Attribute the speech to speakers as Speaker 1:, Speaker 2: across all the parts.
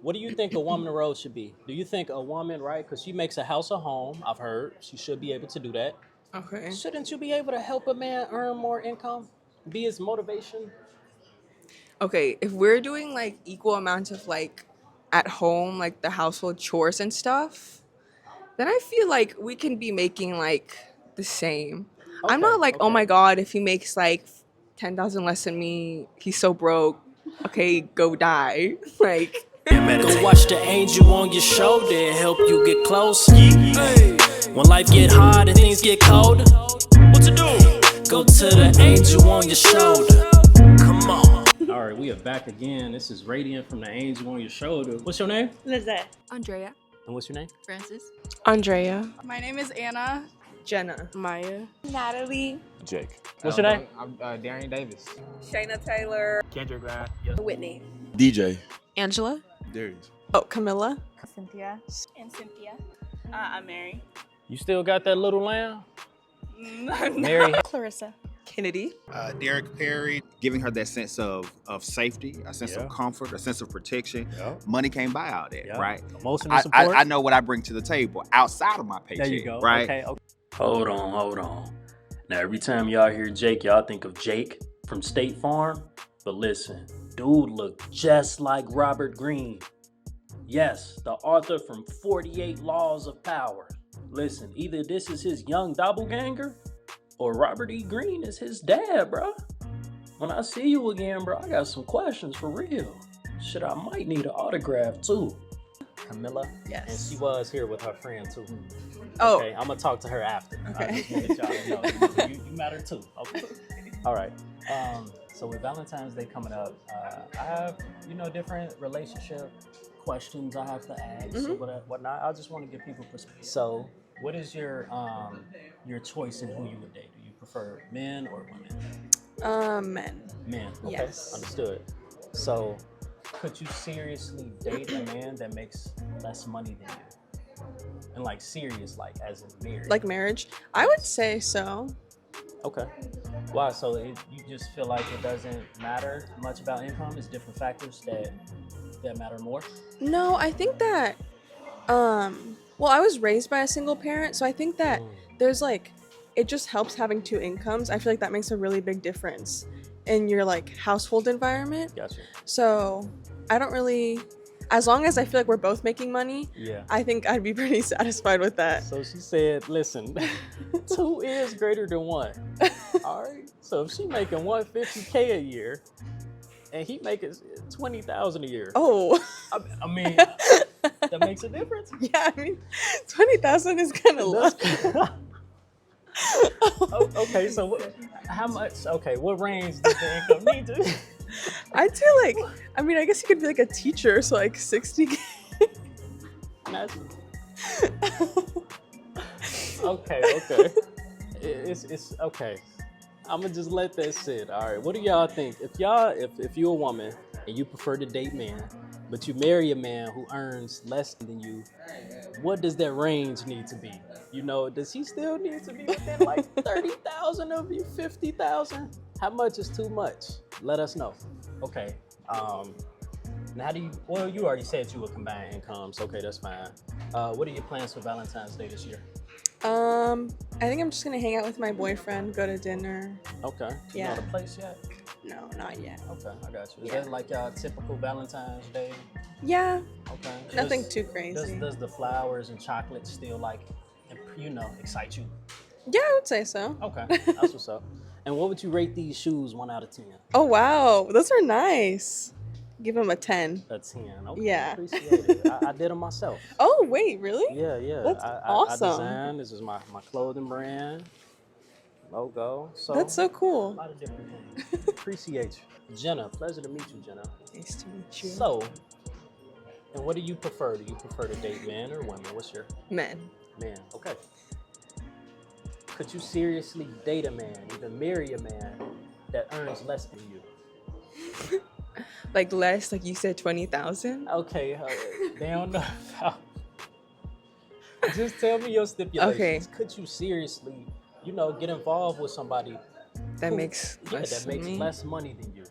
Speaker 1: What do you think a woman role should be? Do you think a woman, right? Because she makes a house a home. I've heard she should be able to do that.
Speaker 2: Okay.
Speaker 1: Shouldn't you be able to help a man earn more income? Be his motivation?
Speaker 2: Okay, if we're doing like equal amounts of like at home, like the household chores and stuff, then I feel like we can be making like the same. I'm
Speaker 1: Okay,
Speaker 2: not like, oh
Speaker 1: okay.
Speaker 2: my God, if he makes like 10,000 less than me, he's so broke. Okay, go die. Like,
Speaker 1: Go watch the angel on your shoulder and help you get close. Hey. When life get hard and things get colder, what to do? Go to the angel on your shoulder. Come on. All right, we are back again. This is Radiant from the angel on your shoulder. What's your name?
Speaker 3: Lizette.
Speaker 4: Andrea.
Speaker 1: And what's your name?
Speaker 4: Francis.
Speaker 2: Andrea,
Speaker 3: My name is Anna.
Speaker 2: Jenna,
Speaker 4: Maya.
Speaker 3: Natalie.
Speaker 5: Jake.
Speaker 1: What's your name?
Speaker 6: I'm Darian Davis.
Speaker 3: Shayna Taylor.
Speaker 6: Kendrick Ryan.
Speaker 3: Whitney.
Speaker 5: DJ.
Speaker 4: Angela.
Speaker 5: Darius.
Speaker 2: oh, Camilla.
Speaker 3: Cynthia. And Cynthia. I'm Mary.
Speaker 1: You still got that little lamb? Mary.
Speaker 3: Clarissa.
Speaker 2: Kennedy.
Speaker 7: Derek Perry, giving her that sense of safety, a sense
Speaker 5: Yeah.
Speaker 7: of comfort, a sense of protection.
Speaker 5: Yeah.
Speaker 7: Money can't buy all that,
Speaker 1: Yeah.
Speaker 7: right?
Speaker 1: Emotional
Speaker 7: I
Speaker 1: support.
Speaker 7: know what I bring to the table outside of my paycheck,
Speaker 1: There you go.
Speaker 7: right?
Speaker 1: Okay. Hold on. Now, every time y'all hear Jake, y'all think of Jake from State Farm. But listen, dude looked just like Robert Greene. Yes, the author from 48 Laws of Power. Listen, either this is his young doppelganger or Robert E. Greene is his dad, bro. When I see you again, bro, I got some questions for real. Shit, I might need an autograph too. Camilla?
Speaker 2: Yes.
Speaker 1: And she was here with her friend too.
Speaker 2: Oh,
Speaker 1: Okay, I'm gonna talk to her after.
Speaker 2: Okay.
Speaker 1: I just wanted y'all to know. You matter too. Okay. All right. So with Valentine's Day coming up, I have different relationship questions I have to ask or whatnot. I just want to give people perspective. So, what is your choice in who you would date? Do you prefer men or women?
Speaker 2: Men.
Speaker 1: Men. Okay.
Speaker 2: Yes.
Speaker 1: Understood. So, could you seriously date a man that makes less money than you? And like serious, like as in marriage?
Speaker 2: Like marriage? I would say so.
Speaker 1: Okay. Why? So you just feel like it doesn't matter much about income? It's different factors that matter more?
Speaker 2: No, I think that, well, I was raised by a single parent, so I think that there's like, it just helps having two incomes. I feel like that makes a really big difference in your like household environment.
Speaker 1: Gotcha.
Speaker 2: So I don't really, as long as I feel like we're both making money,
Speaker 1: Yeah.
Speaker 2: I think I'd be pretty satisfied with that.
Speaker 1: So she said, listen, 2 is greater than 1. All right. So if she making $150K a year and he making $20,000 a year,
Speaker 2: Oh,
Speaker 1: I mean, that makes a difference.
Speaker 2: yeah, I mean, 20,000 is kind of low.
Speaker 1: Okay, so how much? Okay, what range does the income need to?
Speaker 2: I'd say like, I mean, I guess you could be like a teacher, so like 60K.
Speaker 1: That's- okay. It's okay. I'm gonna just let that sit. All right. What do y'all think? If you're a woman and you prefer to date men, but you marry a man who earns less than you, what does that range need to be? Does he still need to be within like 30,000 of you, 50,000? How much is too much? Let us know. Okay. Now, you already said you would combine incomes. Okay, that's fine. What are your plans for Valentine's Day this year?
Speaker 2: I think I'm just gonna hang out with my boyfriend, go to dinner.
Speaker 1: Okay. You
Speaker 2: Yeah.
Speaker 1: know the place yet?
Speaker 2: No, not yet.
Speaker 1: Okay, I got you. Is
Speaker 2: Yeah.
Speaker 1: that like your typical Valentine's Day?
Speaker 2: Yeah,
Speaker 1: Okay.
Speaker 2: nothing too crazy.
Speaker 1: Does the flowers and chocolate still excite you?
Speaker 2: Yeah, I would say so.
Speaker 1: Okay, that's what's up. And what would you rate these shoes 1 out of 10?
Speaker 2: Oh wow, those are nice. Give him a 10.
Speaker 1: A 10. Okay,
Speaker 2: Yeah.
Speaker 1: appreciate it. I did them myself.
Speaker 2: Oh wait, really?
Speaker 1: Yeah.
Speaker 2: That's
Speaker 1: I
Speaker 2: awesome.
Speaker 1: designed. This is my clothing brand logo. So
Speaker 2: That's so
Speaker 1: a
Speaker 2: cool.
Speaker 1: lot of different things. Appreciate you, Jenna. Pleasure to meet you, Jenna.
Speaker 2: Nice to meet you.
Speaker 1: So, and what do you prefer? Do you prefer to date men or women? What's your
Speaker 2: Men.
Speaker 1: man? Okay. Could you seriously date a man, even marry a man that earns less than you?
Speaker 2: Like less, like you said, 20,000.
Speaker 1: Okay, they don't know how. Just tell me your stipulations.
Speaker 2: Okay.
Speaker 1: Could you seriously, get involved with somebody
Speaker 2: That
Speaker 1: who-
Speaker 2: makes
Speaker 1: yeah,
Speaker 2: less
Speaker 1: that
Speaker 2: than
Speaker 1: makes
Speaker 2: me.
Speaker 1: less money than you?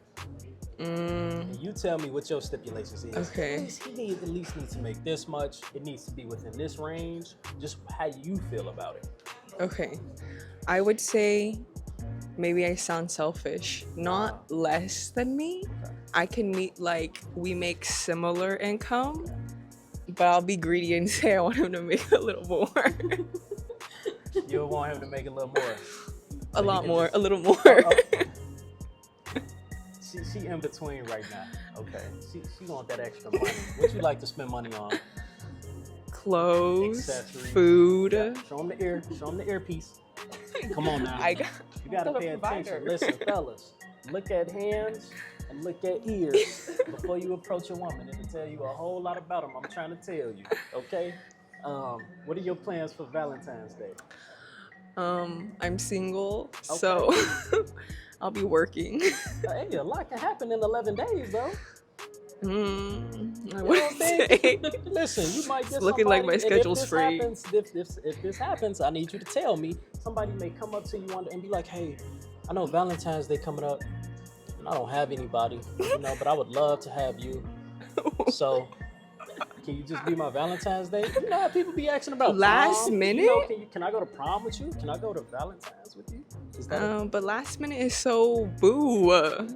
Speaker 1: And you tell me what your stipulations is.
Speaker 2: Okay.
Speaker 1: He at least needs to make this much. It needs to be within this range. Just how you feel about it.
Speaker 2: Okay. I would say maybe I sound selfish. Not less than me.
Speaker 1: Okay.
Speaker 2: I can meet like we make similar income, but I'll be greedy and say I want him to make a little more.
Speaker 1: You'll want him to make a little more.
Speaker 2: A lot more,
Speaker 1: Just,
Speaker 2: a little more.
Speaker 1: She in between right now. Okay. She want that extra money. What you like to spend money on?
Speaker 2: Clothes,
Speaker 1: Accessories.
Speaker 2: food.
Speaker 1: Yeah. Show him the ear. Show him the earpiece. Come on now. You gotta pay attention. Listen, fellas. Look at hands and look at ears before you approach a woman. It'll tell you a whole lot about them. I'm trying to tell you. Okay. What are your plans for Valentine's Day?
Speaker 2: I'm single, so I'll be working.
Speaker 1: Hey, a lot can happen in 11 days, though.
Speaker 2: I wouldn't say.
Speaker 1: Listen, you might get
Speaker 2: It's looking like my schedule's free.
Speaker 1: If this happens, I need you to tell me. Somebody may come up to you and be like, hey, I know Valentine's Day coming up, and I don't have anybody, but I would love to have you. So, can you just be my Valentine's Day? You know how people be asking about
Speaker 2: last
Speaker 1: prom?
Speaker 2: minute?
Speaker 1: Can I go to prom with you? Can I go to Valentine's with you? Is that
Speaker 2: But last minute is so boo.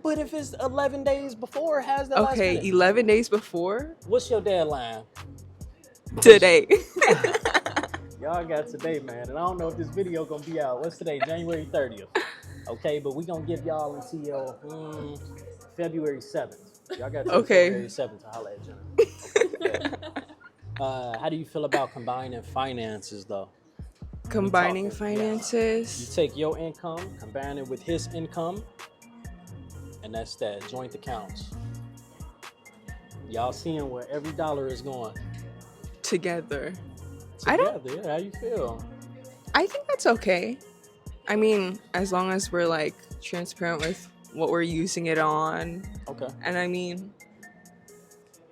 Speaker 1: But if it's 11 days before, how's that last
Speaker 2: Okay,
Speaker 1: minute?
Speaker 2: 11 days before?
Speaker 1: What's your deadline?
Speaker 2: Today.
Speaker 1: Y'all got today, man. And I don't know if this video gonna be out. What's today? January 30th. Okay, but we gonna give y'all until February 7th. Y'all got till February 7th to holler at Jenna. Okay. How do you feel about combining finances, though?
Speaker 2: Combining
Speaker 1: You
Speaker 2: finances.
Speaker 1: take your income, combine it with his income, and that's that. Joint accounts. Y'all seeing where every dollar is going.
Speaker 2: Together.
Speaker 1: Together, yeah. How you feel?
Speaker 2: I think that's okay. I mean, as long as we're like transparent with what we're using it on.
Speaker 1: Okay.
Speaker 2: And I mean,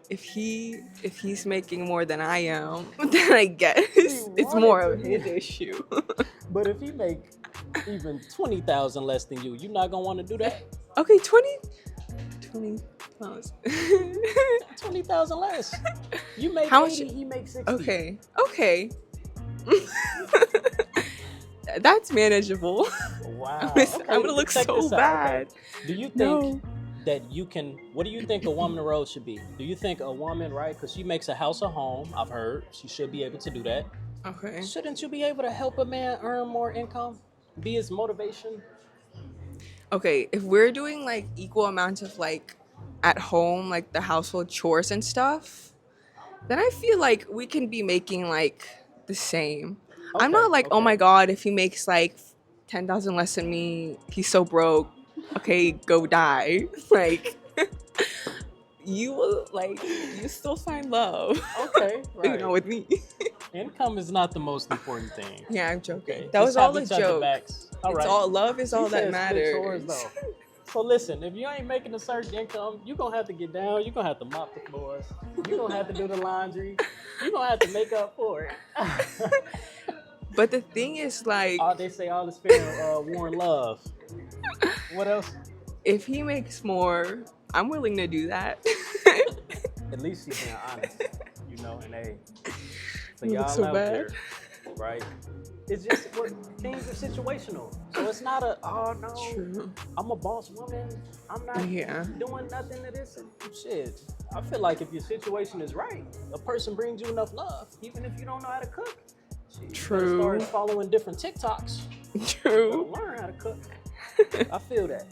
Speaker 2: if he's making more than I am, then I guess it's more of his issue.
Speaker 1: But if he make even 20,000 less than you not gonna want to do that?
Speaker 2: Okay, 20,000.
Speaker 1: 20,000 less. You make
Speaker 2: How
Speaker 1: 80,
Speaker 2: much?
Speaker 1: he makes 60.
Speaker 2: Okay. That's manageable.
Speaker 1: Wow.
Speaker 2: I'm gonna look
Speaker 1: check
Speaker 2: so
Speaker 1: this out,
Speaker 2: bad.
Speaker 1: okay. Do you think
Speaker 2: No.
Speaker 1: that you can? What do you think a woman role should be? Do you think a woman, right? Because she makes a house a home. I've heard she should be able to do that.
Speaker 2: Okay.
Speaker 1: Shouldn't you be able to help a man earn more income? Be his motivation?
Speaker 2: Okay, if we're doing like equal amounts of like at home, like the household chores and stuff, then I feel like we can be making like the same. I'm not like, oh my god, if he makes like 10,000 less than me, he's so broke. Okay, go die. Like, you will you still find love.
Speaker 1: Okay, right.
Speaker 2: With me.
Speaker 1: Income is not the most important thing.
Speaker 2: Yeah, I'm joking.
Speaker 1: Okay,
Speaker 2: That
Speaker 1: just
Speaker 2: was all
Speaker 1: have
Speaker 2: a
Speaker 1: each other
Speaker 2: joke.
Speaker 1: backs. All
Speaker 2: It's
Speaker 1: right.
Speaker 2: all love is all
Speaker 1: She
Speaker 2: that
Speaker 1: said split chores,
Speaker 2: matters.
Speaker 1: though. So listen, if you ain't making a certain income, you're going to have to get down. You're going to have to mop the floors. You're going to have to do the laundry. You're going to have to make up for it.
Speaker 2: But the thing is, like,
Speaker 1: They say all is fair in war and love. What else?
Speaker 2: if he makes more, I'm willing to do that.
Speaker 1: At least she's being honest, and hey, for
Speaker 2: You look
Speaker 1: y'all
Speaker 2: so
Speaker 1: out
Speaker 2: bad.
Speaker 1: there, right? It's just things are situational. So it's not
Speaker 2: True.
Speaker 1: I'm a boss woman. I'm not doing nothing to this and shit. I feel like if your situation is right, a person brings you enough love, even if you don't know how to cook. Shit,
Speaker 2: True.
Speaker 1: You better start following different TikToks.
Speaker 2: True.
Speaker 1: Learn how to cook. I feel that.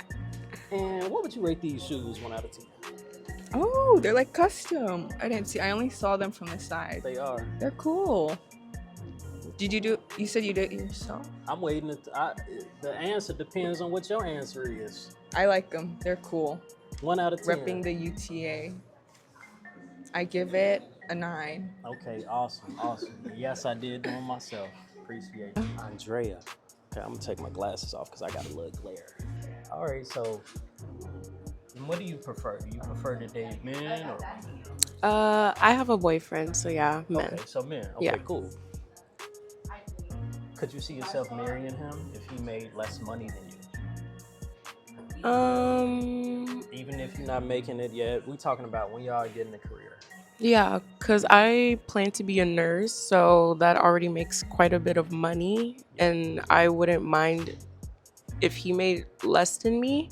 Speaker 1: And what would you rate these shoes 1 out of 10?
Speaker 2: Oh, they're like custom. I only saw them from the side.
Speaker 1: They are.
Speaker 2: They're cool. You said you did it yourself?
Speaker 1: I'm waiting. The answer depends on what your answer is.
Speaker 2: I like them. They're cool.
Speaker 1: 1 out of 10.
Speaker 2: Repping the UTA. I give it a 9.
Speaker 1: Okay, awesome. Yes, I did them myself. Appreciate it. Andrea. Okay, I'm gonna take my glasses off because I got a little glare. All right, so what do you prefer? Do you prefer to date men or?
Speaker 4: I have a boyfriend, so yeah, men.
Speaker 1: Okay, so men. Okay,
Speaker 4: Yeah.
Speaker 1: cool. Could you see yourself marrying him if he made less money than you? Even if you're not making it yet, we talking about when y'all get in a career.
Speaker 4: Yeah, because I plan to be a nurse, so that already makes quite a bit of money, and I wouldn't mind if he made less than me,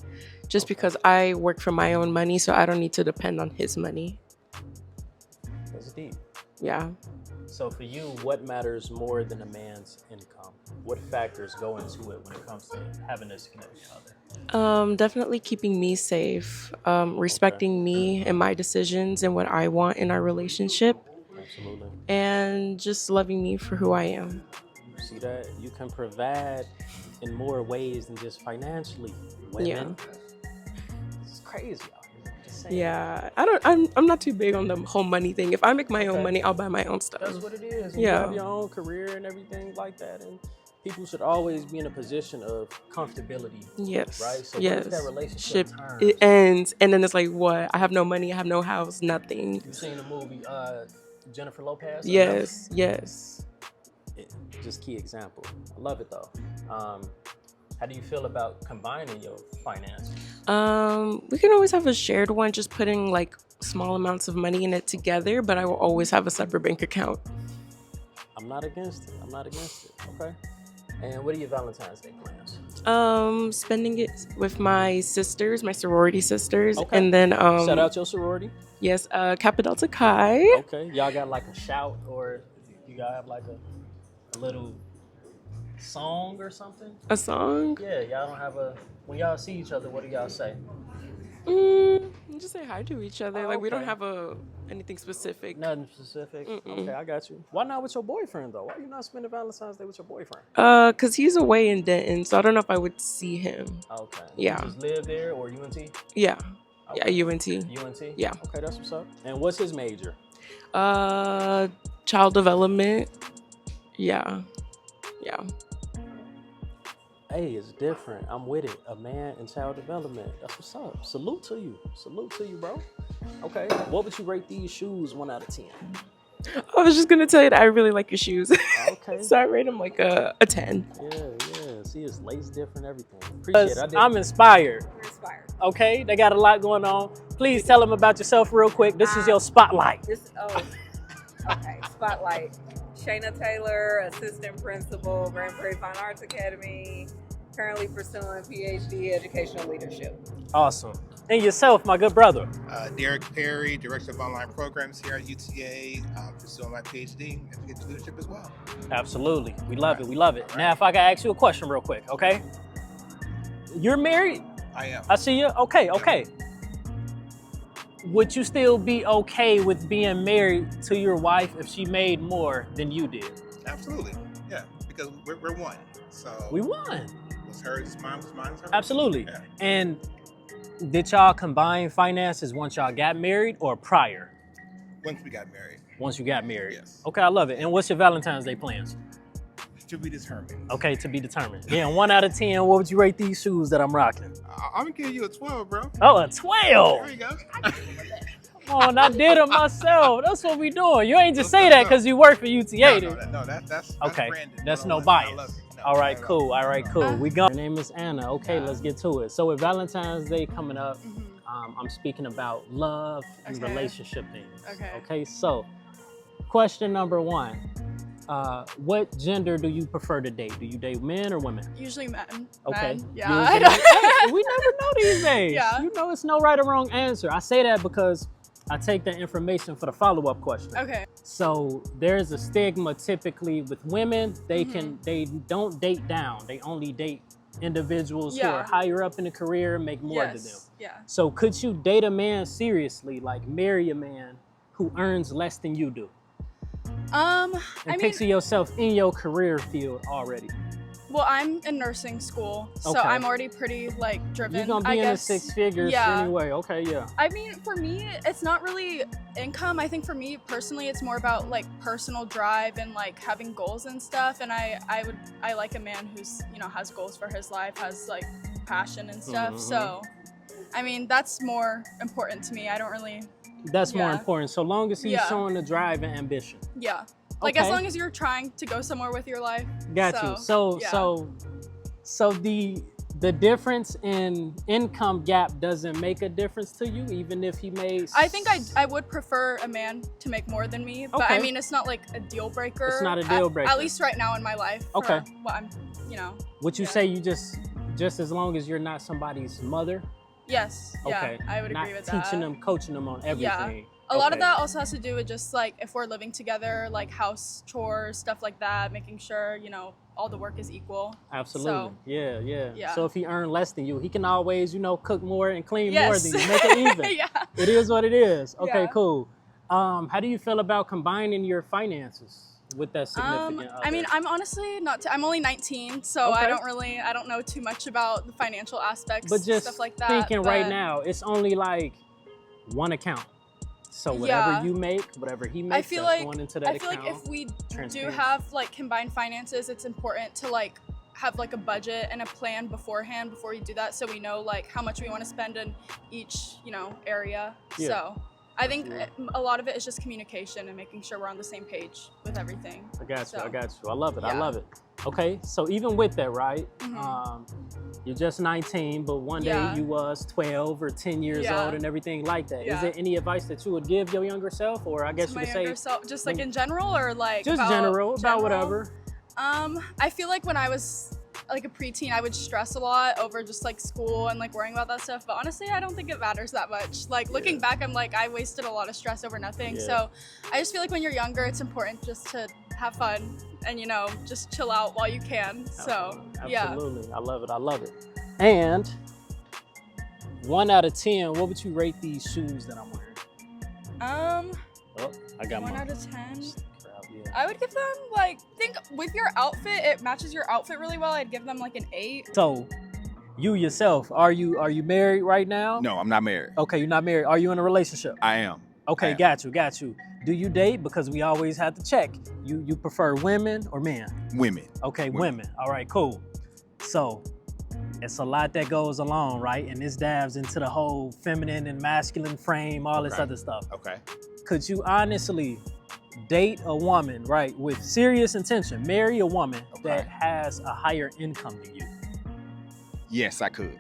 Speaker 4: just because I work for my own money, so I don't need to depend on his money.
Speaker 1: That's deep.
Speaker 4: Yeah.
Speaker 1: So for you, what matters more than a man's income? What factors go into it when it comes to having a significant other?
Speaker 4: Definitely keeping me safe, respecting me and my decisions and what I want in our relationship,
Speaker 1: Absolutely.
Speaker 4: and just loving me for who I am.
Speaker 1: See that? You can provide in more ways than just financially.
Speaker 4: Yeah.
Speaker 1: Women, it's crazy out here. Just saying.
Speaker 4: Yeah, I'm not too big on the whole money thing. If I make my own money, I'll buy my own stuff.
Speaker 1: That's what it is. And
Speaker 4: Yeah.
Speaker 1: You have your own career and everything like that. And people should always be in a position of comfortability.
Speaker 4: Yes.
Speaker 1: Right? So
Speaker 4: yes.
Speaker 1: what if that relationship turns?
Speaker 4: It ends, and then it's like, what? I have no money. I have no house. Nothing.
Speaker 1: You seen the movie Jennifer Lopez?
Speaker 4: Yes. Yes.
Speaker 1: Just key example. I love it though. How do you feel about combining your finances?
Speaker 4: We can always have a shared one, just putting like small amounts of money in it together, but I will always have a separate bank account.
Speaker 1: I'm not against it. Okay. And what are your Valentine's Day plans?
Speaker 4: Spending it with my sisters, my sorority sisters,
Speaker 1: Okay.
Speaker 4: and then
Speaker 1: Shout out your sorority.
Speaker 4: Yes, Kappa Delta Chi.
Speaker 1: Okay. Y'all got like a shout, or you guys have like a little song or something?
Speaker 4: A song?
Speaker 1: Yeah, y'all don't have a. When y'all see each other, what do y'all say?
Speaker 4: Just say hi to each other.
Speaker 1: Oh,
Speaker 4: Like we don't
Speaker 1: okay.
Speaker 4: have anything specific.
Speaker 1: Nothing specific.
Speaker 4: Mm-mm.
Speaker 1: Okay, I got you. Why not with your boyfriend though? Why you not spending Valentine's Day with your boyfriend?
Speaker 4: Cause he's away in Denton, so I don't know if I would see him.
Speaker 1: Okay.
Speaker 4: Yeah.
Speaker 1: You just live there or UNT?
Speaker 4: Yeah.
Speaker 1: Okay.
Speaker 4: Yeah, UNT.
Speaker 1: UNT?
Speaker 4: Yeah.
Speaker 1: Okay, that's what's up. And what's his major?
Speaker 4: Child development. Yeah. Yeah.
Speaker 1: Hey, it's different. I'm with it. A man in child development. That's what's up. Salute to you, bro. Okay. What would you rate these shoes 1 out of 10?
Speaker 4: I was just gonna tell you that I really like your shoes.
Speaker 1: Okay.
Speaker 4: So I rate them like a 10.
Speaker 1: Yeah. See, it's lace different, everything. Appreciate it.
Speaker 5: I'm inspired.
Speaker 3: We're inspired.
Speaker 5: Okay, they got a lot going on. Please tell them about yourself real quick. This is your spotlight.
Speaker 6: Okay, spotlight. Shayna Taylor, assistant principal, Grand Prairie Fine Arts Academy, currently pursuing PhD educational leadership.
Speaker 5: Awesome. And yourself, my good brother.
Speaker 8: Derek Perry, Director of Online Programs here at UTA, pursuing my PhD in educational leadership as well.
Speaker 5: Absolutely. We love it. Now, if I can ask you a question real quick, okay? You're married?
Speaker 8: I am.
Speaker 5: I see you. Okay. Would you still be okay with being married to your wife if she made more than you did?
Speaker 8: Absolutely. Yeah, because we're one. So
Speaker 5: We won.
Speaker 8: what's hers is mine, what's mine is hers.
Speaker 5: Absolutely.
Speaker 8: Yeah.
Speaker 5: And did y'all combine finances once y'all got married or prior?
Speaker 8: Once we got married.
Speaker 5: Once you got married?
Speaker 8: Yes.
Speaker 5: Okay, I love it. And what's your Valentine's Day plans?
Speaker 8: To be determined.
Speaker 5: Okay, to be determined. Yeah, 1 out of 10, what would you rate these shoes that I'm rocking?
Speaker 8: I'm gonna give you a 12, bro.
Speaker 5: Oh, a 12.
Speaker 8: There you go.
Speaker 5: Come on, I did it myself. That's what we doing. You ain't just say that because you work for UTA.
Speaker 8: That's
Speaker 5: Okay,
Speaker 8: Brandon.
Speaker 5: that's no
Speaker 8: 101. I
Speaker 5: bias.
Speaker 8: love it. No,
Speaker 5: All right,
Speaker 8: not at
Speaker 5: cool. We go. Your name is Anna. Okay, let's get to it. So with Valentine's Day coming up, I'm speaking about love and
Speaker 2: Okay.
Speaker 5: relationship things.
Speaker 2: Okay.
Speaker 5: Okay, so question number 1. What gender do you prefer to date? Do you date men or women?
Speaker 2: Usually men.
Speaker 5: Okay.
Speaker 2: Men. Yeah.
Speaker 5: Usually- Hey, we never know these days.
Speaker 2: Yeah.
Speaker 5: You know, it's no right or wrong answer. I say that because I take that information for the follow-up question.
Speaker 2: Okay.
Speaker 5: So there's a stigma typically with women. They
Speaker 2: Mm-hmm.
Speaker 5: they don't date down. They only date individuals who
Speaker 2: Yeah.
Speaker 5: are higher up in the career, make more than them.
Speaker 2: Yes. Yeah.
Speaker 5: So could you date a man seriously, like marry a man who earns less than you do?
Speaker 2: I
Speaker 5: And
Speaker 2: mean,
Speaker 5: picture yourself in your career field already.
Speaker 2: well, I'm in nursing school, so
Speaker 5: Okay.
Speaker 2: I'm already pretty like driven.
Speaker 5: You're gonna
Speaker 2: I
Speaker 5: be in the
Speaker 2: guess.
Speaker 5: 6 figures
Speaker 2: Yeah.
Speaker 5: anyway. Okay, yeah.
Speaker 2: I mean, for me, it's not really income. I think for me personally, it's more about like personal drive and like having goals and stuff. And I like a man who's, you know, has goals for his life, has like passion and stuff.
Speaker 5: Mhm.
Speaker 2: So, I mean, that's more important to me. I don't really,
Speaker 5: That's more
Speaker 2: Yeah.
Speaker 5: important. So long as he's
Speaker 2: Yeah.
Speaker 5: showing the drive and ambition.
Speaker 2: yeah. Like as
Speaker 5: Okay.
Speaker 2: long as you're trying to go somewhere with your life.
Speaker 5: Got you. So
Speaker 2: yeah.
Speaker 5: so the the difference in income gap doesn't make a difference to you, even if he made.
Speaker 9: I think I would prefer a man to make more than me, but I
Speaker 5: Okay.
Speaker 9: mean it's not like a deal breaker.
Speaker 5: It's not a deal breaker.
Speaker 9: At least right now in my life.
Speaker 5: Okay.
Speaker 9: For what I'm,
Speaker 5: Would you
Speaker 9: yeah.
Speaker 5: say you just as long as you're not somebody's mother?
Speaker 9: Yes.
Speaker 5: Okay.
Speaker 9: Yeah, I would
Speaker 5: Not
Speaker 9: agree with that.
Speaker 5: teaching them, coaching them on everything.
Speaker 9: A lot of
Speaker 5: Okay.
Speaker 9: that also has to do with just like if we're living together, like house chores, stuff like that, making sure, all the work is equal.
Speaker 5: Absolutely.
Speaker 9: So,
Speaker 5: yeah.
Speaker 9: yeah.
Speaker 5: So if he earned less than you, he can always, cook more and clean more
Speaker 9: Yes.
Speaker 5: than you. Make it even.
Speaker 9: Yeah.
Speaker 5: It is what it is. Okay,
Speaker 9: Yeah.
Speaker 5: cool. How do you feel about combining your finances with that significant other?
Speaker 9: I mean, I'm honestly I'm only 19, so
Speaker 5: Okay.
Speaker 9: I don't know too much about the financial aspects,
Speaker 5: But just
Speaker 9: stuff like that.
Speaker 5: thinking right
Speaker 9: but
Speaker 5: now, it's only like one account. So whatever
Speaker 9: Yeah.
Speaker 5: you make, whatever he makes,
Speaker 9: I feel
Speaker 5: that's
Speaker 9: like
Speaker 5: going into that
Speaker 9: I feel
Speaker 5: account.
Speaker 9: like if we do
Speaker 5: Transparency.
Speaker 9: have like combined finances, it's important to like have like a budget and a plan beforehand before you do that, so we know like how much we want to spend in each area.
Speaker 5: Yeah.
Speaker 9: So I think a lot of it is just communication and making sure we're on the same page with everything.
Speaker 5: I got you.
Speaker 9: So,
Speaker 5: I got you. I love it. I
Speaker 9: yeah.
Speaker 5: love it. Okay, so even with that, right?
Speaker 9: Mhm.
Speaker 5: You're just 19, but one
Speaker 9: Yeah.
Speaker 5: day you was 12 or 10 years
Speaker 9: Yeah.
Speaker 5: old and everything like that. Is
Speaker 9: Yeah.
Speaker 5: there any advice that you would give your younger self, or I guess
Speaker 9: To
Speaker 5: you
Speaker 9: my
Speaker 5: could say
Speaker 9: younger self, just like in general or like
Speaker 5: just
Speaker 9: about
Speaker 5: general, about
Speaker 9: general?
Speaker 5: whatever?
Speaker 9: I feel like when I was like a preteen, I would stress a lot over just like school and like worrying about that stuff. But honestly, I don't think it matters that much. Like looking back, I'm like, I wasted a lot of stress over nothing.
Speaker 5: Yeah.
Speaker 9: So I just feel like when you're younger, it's important just to have fun and just chill out while you can. So yeah.
Speaker 5: Absolutely. I love it. I love it. And 1 out of 10, what would you rate these shoes that I'm wearing? Oh, I got
Speaker 9: 1
Speaker 5: mine.
Speaker 9: out of 10.
Speaker 5: Yeah.
Speaker 9: I would give them think with your outfit, it matches your outfit really well. I'd give them like an 8.
Speaker 5: So, you yourself, are you married right now?
Speaker 7: No, I'm not married.
Speaker 5: Okay, you're not married. Are you in a relationship?
Speaker 7: I am.
Speaker 5: Okay,
Speaker 7: I am.
Speaker 5: got you. Do you date? Because we always have to check. You prefer women or men?
Speaker 7: Women.
Speaker 5: Okay, women. All right, cool. So, it's a lot that goes along, right? And this dives into the whole feminine and masculine frame, all this
Speaker 7: Okay.
Speaker 5: other stuff.
Speaker 7: Okay.
Speaker 5: Could you honestly date a woman, right, with serious intention, marry a woman that has a higher income than you?
Speaker 7: Yes, I could.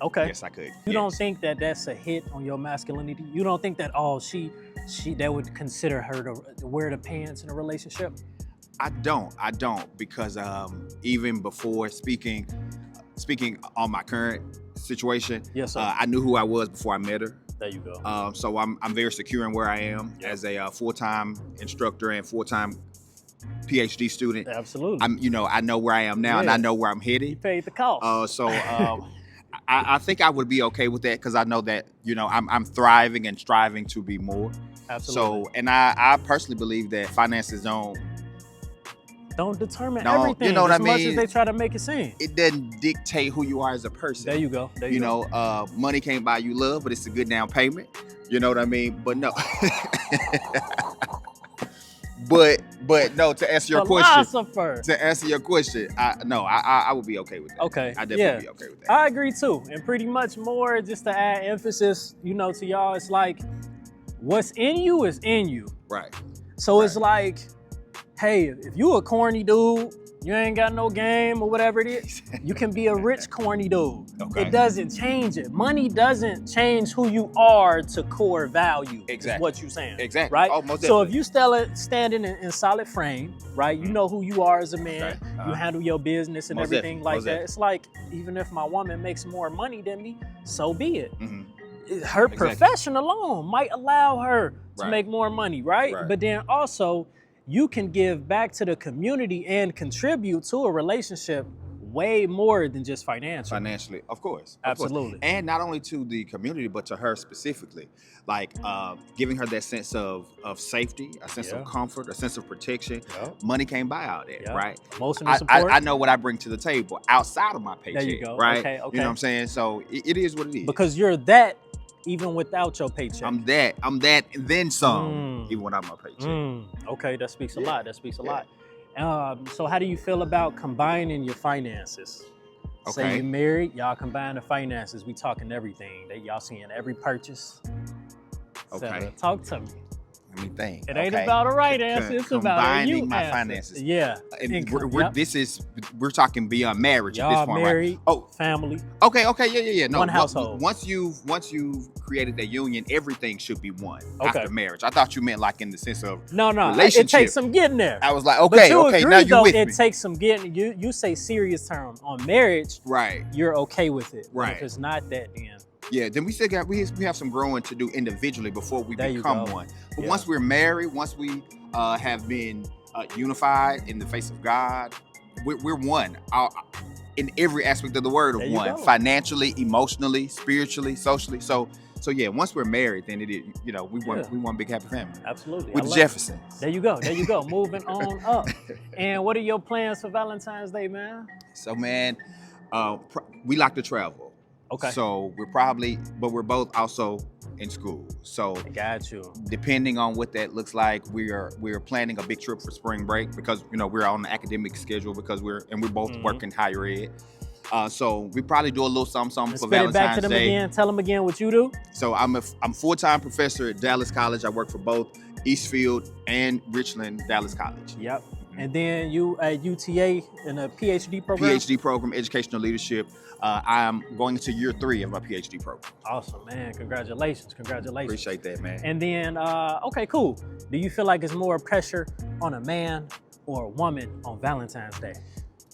Speaker 5: Okay.
Speaker 7: Yes, I could.
Speaker 5: You don't
Speaker 7: Yes.
Speaker 5: think that that's a hit on your masculinity? You don't think that, she that would consider her to wear the pants in a relationship?
Speaker 7: I don't because even before speaking on my current situation,
Speaker 5: Yes, sir.
Speaker 7: I knew who I was before I met her.
Speaker 5: There you go.
Speaker 7: So I'm very secure in where I am as a full-time instructor and full-time PhD student.
Speaker 5: Absolutely.
Speaker 7: I know where I am now, and I
Speaker 5: Yeah.
Speaker 7: know where I'm headed.
Speaker 5: You paid the cost.
Speaker 7: So I think I would be okay with that because I know that I'm thriving and striving to be more.
Speaker 5: Absolutely.
Speaker 7: So, and I personally believe that finances don't
Speaker 5: determine
Speaker 7: No,
Speaker 5: everything
Speaker 7: you know what
Speaker 5: as
Speaker 7: I
Speaker 5: much
Speaker 7: mean?
Speaker 5: as they try to make it seem.
Speaker 7: it doesn't dictate who you are as a person.
Speaker 5: There you go. There you go.
Speaker 7: Money can't buy you love, but it's a good down payment. You know what I mean? But no. but no, to answer your question.
Speaker 5: Philosopher.
Speaker 7: To answer your question, I would be okay with that.
Speaker 5: Okay.
Speaker 7: I definitely be okay with that.
Speaker 5: I agree too. And pretty much more just to add emphasis, to y'all, it's like what's in you is in you.
Speaker 7: Right.
Speaker 5: So it's like, hey, if you a corny dude, you ain't got no game or whatever it is, you can be a rich corny dude.
Speaker 7: Okay.
Speaker 5: It doesn't change it. Money doesn't change who you are to core value.
Speaker 7: Exactly.
Speaker 5: Is what you're saying.
Speaker 7: Exactly.
Speaker 5: Right?
Speaker 7: Oh, most
Speaker 5: So if
Speaker 7: definitely.
Speaker 5: you still standing in solid frame, right? You know who you are as a man.
Speaker 7: Okay.
Speaker 5: You handle your business and
Speaker 7: Most
Speaker 5: everything
Speaker 7: definitely.
Speaker 5: like
Speaker 7: Most
Speaker 5: that.
Speaker 7: definitely.
Speaker 5: It's like, even if my woman makes more money than me, so be it.
Speaker 7: Mhm.
Speaker 5: Her
Speaker 7: Exactly.
Speaker 5: profession alone might allow her to
Speaker 7: Right.
Speaker 5: make more money, right?
Speaker 7: Right.
Speaker 5: But then also, you can give back to the community and contribute to a relationship way more than just financial.
Speaker 7: Financially, of course. Of course.
Speaker 5: Absolutely.
Speaker 7: And not only to the community, but to her specifically. Like giving her that sense of safety, a sense
Speaker 5: Yeah.
Speaker 7: of comfort, a sense of protection.
Speaker 5: Yeah.
Speaker 7: Money can't buy all that,
Speaker 5: Yeah.
Speaker 7: right?
Speaker 5: Emotional
Speaker 7: I
Speaker 5: support.
Speaker 7: know what I bring to the table outside of my paycheck,
Speaker 5: There you go.
Speaker 7: right?
Speaker 5: Okay,
Speaker 7: You know
Speaker 5: okay.
Speaker 7: what I'm saying? So it is what it is.
Speaker 5: Because you're that even without your paycheck.
Speaker 7: I'm that, and then some,
Speaker 5: Mm.
Speaker 7: even without my paycheck.
Speaker 5: Okay, that speaks a
Speaker 7: Yeah.
Speaker 5: lot. That speaks a
Speaker 7: Yeah.
Speaker 5: lot. So how do you feel about combining your finances? Say
Speaker 7: Okay.
Speaker 5: you're married, y'all combine the finances. We talking everything. That y'all seeing every purchase.
Speaker 7: Okay.
Speaker 5: Talk to me.
Speaker 7: Let me think.
Speaker 1: It ain't about a right answer. It's about a
Speaker 7: combining
Speaker 1: you
Speaker 7: my
Speaker 1: answer.
Speaker 7: finances.
Speaker 1: Yeah.
Speaker 7: And
Speaker 1: Income,
Speaker 7: we're,
Speaker 1: yep.
Speaker 7: we're talking beyond marriage at
Speaker 1: Y'all
Speaker 7: this point,
Speaker 1: married,
Speaker 7: right? Oh,
Speaker 1: family.
Speaker 7: okay, yeah. No,
Speaker 1: One household.
Speaker 7: Once you've created that union, everything should be one
Speaker 1: Okay.
Speaker 7: after marriage. I thought you meant like in the sense of
Speaker 1: No.
Speaker 7: relationship.
Speaker 1: It takes some getting there.
Speaker 7: I was like,
Speaker 1: But
Speaker 7: okay,
Speaker 1: you
Speaker 7: okay,
Speaker 1: agree,
Speaker 7: now you
Speaker 1: though,
Speaker 7: with
Speaker 1: it
Speaker 7: me.
Speaker 1: takes some getting. You say serious term on marriage.
Speaker 7: Right.
Speaker 1: You're okay with it. But
Speaker 7: Right.
Speaker 1: if it's not that, then
Speaker 7: Yeah, then we still got we have some growing to do individually before we
Speaker 1: There you
Speaker 7: become
Speaker 1: go.
Speaker 7: one. But
Speaker 1: Yeah.
Speaker 7: once we're married, once we have been unified in the face of God, we're one. In every aspect of the word of
Speaker 1: There you
Speaker 7: one,
Speaker 1: go.
Speaker 7: financially, emotionally, spiritually, socially. So yeah, once we're married, then it is, we one big happy family.
Speaker 1: absolutely.
Speaker 7: With
Speaker 1: I
Speaker 7: the
Speaker 1: love
Speaker 7: Jeffersons.
Speaker 1: it. There you go. Moving on up. And what are your plans for Valentine's Day, man?
Speaker 7: So man, we like to travel.
Speaker 1: Okay.
Speaker 7: So but we're both also in school. So
Speaker 1: I got you.
Speaker 7: depending on what that looks like, we're planning a big trip for spring break because we're on the academic schedule because we're both working higher ed. So we probably do a little something for
Speaker 1: Spit it back
Speaker 7: Valentine's
Speaker 1: to them
Speaker 7: Day.
Speaker 1: again. Tell them again what you do.
Speaker 7: So I'm full-time professor at Dallas College. I work for both Eastfield and Richland Dallas College.
Speaker 1: Yep. And then you at UTA in a PhD program?
Speaker 7: PhD program, educational leadership. I'm going into year 3 of my PhD program.
Speaker 1: Awesome, man. Congratulations.
Speaker 7: Appreciate that, man.
Speaker 1: And then, okay, cool. Do you feel like it's more pressure on a man or a woman on Valentine's Day?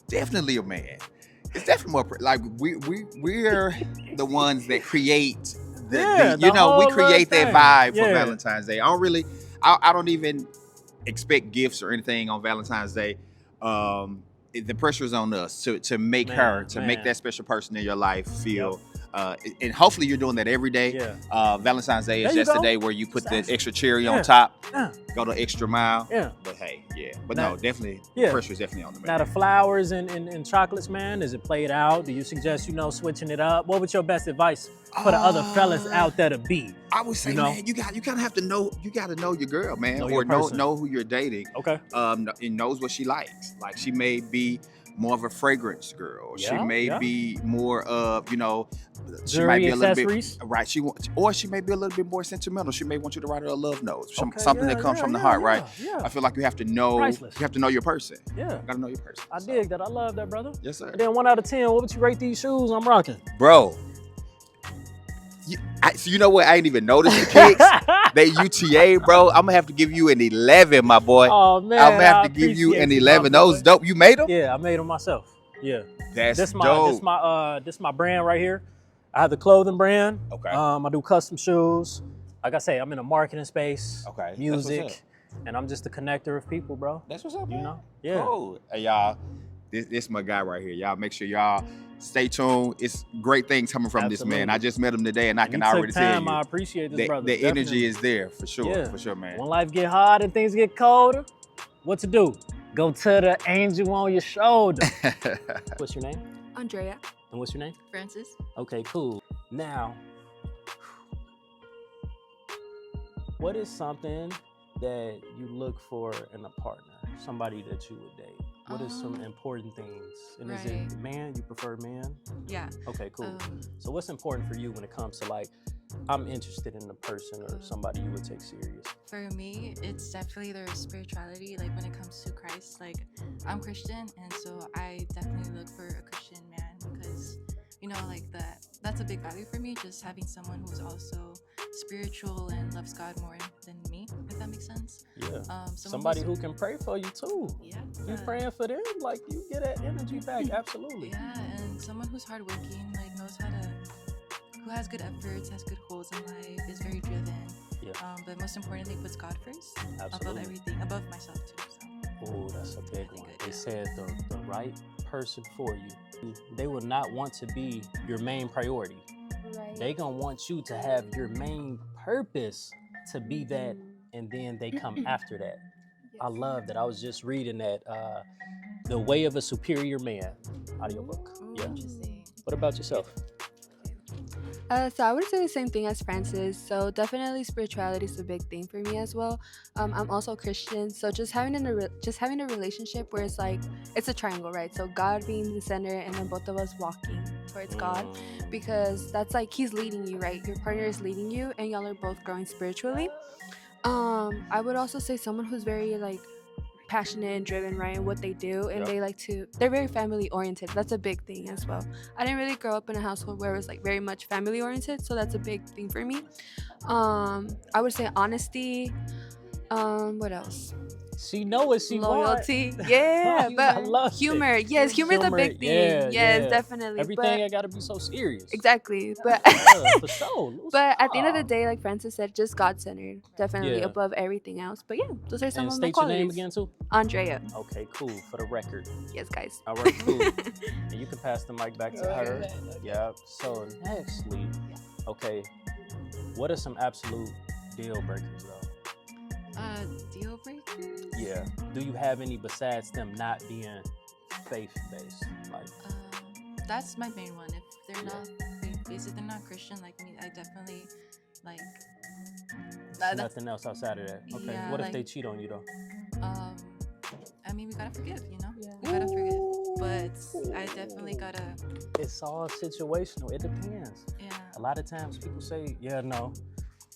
Speaker 7: Definitely a man. It's definitely more like we're the ones that create we create that vibe for Valentine's Day. I don't even expect gifts or anything on Valentine's Day. The pressure is on us to make make that special person in your life feel. And hopefully you're doing that every day.
Speaker 1: Yeah.
Speaker 7: Valentine's Day
Speaker 1: There
Speaker 7: is
Speaker 1: you
Speaker 7: just the
Speaker 1: go.
Speaker 7: day where you put the extra cherry
Speaker 1: Yeah.
Speaker 7: on top,
Speaker 1: Yeah.
Speaker 7: go the extra mile.
Speaker 1: Yeah.
Speaker 7: But hey, yeah. But
Speaker 1: Now-
Speaker 7: no, definitely,
Speaker 1: Yeah.
Speaker 7: the pressure is definitely on the man.
Speaker 1: Now the flowers and chocolates, man, is it played out? Do you suggest, switching it up? What would your best advice for the other fellas out there to be?
Speaker 7: I would say, man, you kind of have to know. You got to know your girl, man, or know who you're dating.
Speaker 1: Okay.
Speaker 7: And knows what she likes. Like she may be more of a fragrance girl. Or she may be more of, she
Speaker 1: Jewelry,
Speaker 7: might be a little
Speaker 1: accessories?
Speaker 7: bit right. She may be a little bit more sentimental. She may want you to write her a love note, something that comes from the heart, right?
Speaker 1: Yeah.
Speaker 7: I feel like you have to know.
Speaker 1: Priceless.
Speaker 7: You have to know your person.
Speaker 1: Yeah.
Speaker 7: You gotta know your person.
Speaker 1: I dig that. I love that, brother.
Speaker 7: Yes, sir.
Speaker 1: And then 1 out of 10, what would you rate these shoes I'm rocking?
Speaker 7: Bro. So you know what? I ain't even noticed the kicks. They UTA, bro. I'm gonna have to give you an 11, my boy.
Speaker 1: Oh man,
Speaker 7: I'm gonna have to give you an 11.
Speaker 1: my
Speaker 7: Those
Speaker 1: boy.
Speaker 7: dope. You made them?
Speaker 1: Yeah, I made them myself. Yeah.
Speaker 7: That's
Speaker 1: This
Speaker 7: dope.
Speaker 1: my brand right here. I have the clothing brand.
Speaker 7: Okay.
Speaker 1: I do custom shoes. Like I say, I'm in the marketing space.
Speaker 7: Okay. That's
Speaker 1: Music.
Speaker 7: what's up.
Speaker 1: And I'm just a connector of people, bro.
Speaker 7: That's what's up, man.
Speaker 1: Yeah.
Speaker 7: Cool. Hey, y'all, this my guy right here. Y'all make sure y'all stay tuned. It's great things coming from this man. I just met him today, and I can already tell you.
Speaker 1: I appreciate this, brother.
Speaker 7: The
Speaker 1: Definitely.
Speaker 7: energy is there for sure.
Speaker 1: Yeah.
Speaker 7: For sure, man.
Speaker 1: When life get hard and things get colder, what to do? Go to the angel on your shoulder. What's your name?
Speaker 10: Andrea.
Speaker 1: And what's your name?
Speaker 10: Francis.
Speaker 1: Okay, cool. Now, what is something that you look for in a partner? Somebody that you would date? What is some important things? And is it man? You prefer man?
Speaker 10: Yeah.
Speaker 1: Okay, cool. So what's important for you when it comes to like, I'm interested in a person or somebody you would take serious?
Speaker 10: For me, it's definitely their spirituality. Like when it comes to Christ, like I'm Christian, and so I definitely look for a Christian man because, like that's a big value for me. Just having someone who's also spiritual and loves God more than me, if that makes sense.
Speaker 1: Yeah. Somebody who can pray for you too.
Speaker 10: Yeah.
Speaker 1: You praying for them, like you get that energy back. Absolutely.
Speaker 10: Yeah, and someone who's hardworking, like knows who has good efforts, has good goals in life, is very driven.
Speaker 1: Yeah.
Speaker 10: But most importantly, puts God first.
Speaker 1: Absolutely.
Speaker 10: Above everything, above myself too. So.
Speaker 1: Oh, that's a big one. They said the right person for you. They will not want to be your main priority.
Speaker 10: Right.
Speaker 1: They gonna want you to have your main purpose to be that, and then they come after that. I love that. I was just reading that The Way of a Superior Man audiobook. Yeah.
Speaker 10: Interesting.
Speaker 1: What about yourself?
Speaker 11: So I would say the same thing as Francis. So definitely spirituality is a big thing for me as well. I'm also Christian, so just having a relationship where it's like it's a triangle, right? So God being the center, and then both of us walking towards God, because that's like He's leading you, right? Your partner is leading you, and y'all are both growing spiritually. I would also say someone who's very like passionate and driven, right, in what they do, and they're very family oriented. That's a big thing as well. I didn't really grow up in a household where it was like very much family oriented, so that's a big thing for me. I would say honesty. What else?
Speaker 5: She know what she
Speaker 11: Loyalty.
Speaker 5: want.
Speaker 11: Yeah,
Speaker 5: I
Speaker 11: but
Speaker 5: love
Speaker 11: humor.
Speaker 5: it.
Speaker 11: Yes, humor is a big thing. Yes, definitely.
Speaker 5: Everything I gotta be so serious.
Speaker 11: Exactly. But
Speaker 5: For sure.
Speaker 11: but at the end of the day, like Francis said, just God centered. Definitely
Speaker 5: Yeah.
Speaker 11: above everything else. But yeah, those are some
Speaker 5: And
Speaker 11: of my
Speaker 5: state your
Speaker 11: qualities.
Speaker 5: name again too.
Speaker 11: Andrea.
Speaker 5: Okay, cool. For the record.
Speaker 11: Yes, guys.
Speaker 5: All right, cool. And you can pass the mic back to her. Yeah. So nextly, okay, what are some absolute deal breakers though?
Speaker 10: Deal breakers?
Speaker 5: Yeah. Do you have any besides them not being faith-based? Like,
Speaker 10: That's my main one. If they're not faith-based, if they're not Christian like me, I definitely like.
Speaker 5: nothing else outside of that. Okay.
Speaker 10: Yeah,
Speaker 5: what if
Speaker 10: like-
Speaker 5: they cheat on you though?
Speaker 10: I mean, we gotta forgive, you know. We gotta forgive, but I definitely gotta.
Speaker 5: It's all situational. It depends.
Speaker 10: Yeah.
Speaker 5: A lot of times people say, yeah, no,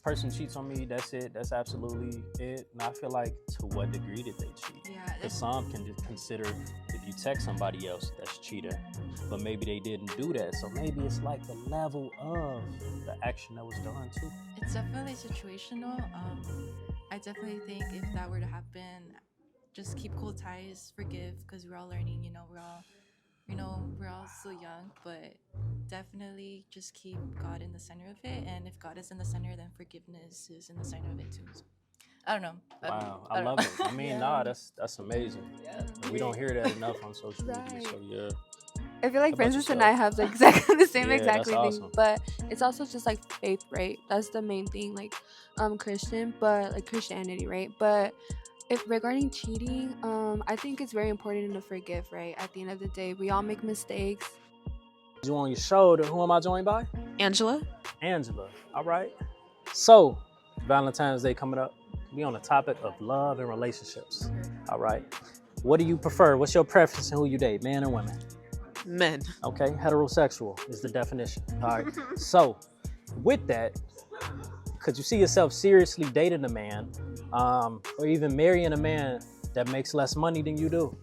Speaker 5: person cheats on me, that's it. That's absolutely it. And I feel like, to what degree did they cheat?
Speaker 10: Yeah.
Speaker 5: Because some can just consider if you text somebody else, that's cheating. But maybe they didn't do that. So maybe it's like the level of the action that was done too.
Speaker 10: It's definitely situational. I definitely think if that were to happen, just keep cool ties, forgive, because we're all learning. You know, we're all still young, but definitely just keep God in the center of it. And if God is in the center, then forgiveness is in the center of it too. So, I don't know.
Speaker 5: Wow, I love it. I mean, that's amazing. Yeah. We don't hear that enough on social media. So yeah.
Speaker 11: I feel like
Speaker 5: How about
Speaker 11: Francis and
Speaker 5: yourself?
Speaker 11: I have like exactly the same
Speaker 5: Yeah,
Speaker 11: exactly
Speaker 5: that's
Speaker 11: thing,
Speaker 5: awesome.
Speaker 11: but it's also just like faith, right? That's the main thing, like Christian, but like Christianity, right? But if regarding cheating, I think it's very important to forgive, right? At the end of the day, we all make mistakes.
Speaker 5: You on your shoulder, who am I joined by?
Speaker 4: Angela.
Speaker 5: Angela. All right. So, Valentine's Day coming up. We on the topic of love and relationships. All right. What do you prefer? What's your preference in who you date, men or women?
Speaker 4: Men.
Speaker 5: Okay, heterosexual is the definition. All right. So, with that, could you see yourself seriously dating a man, or even marrying a man that makes less money than you do?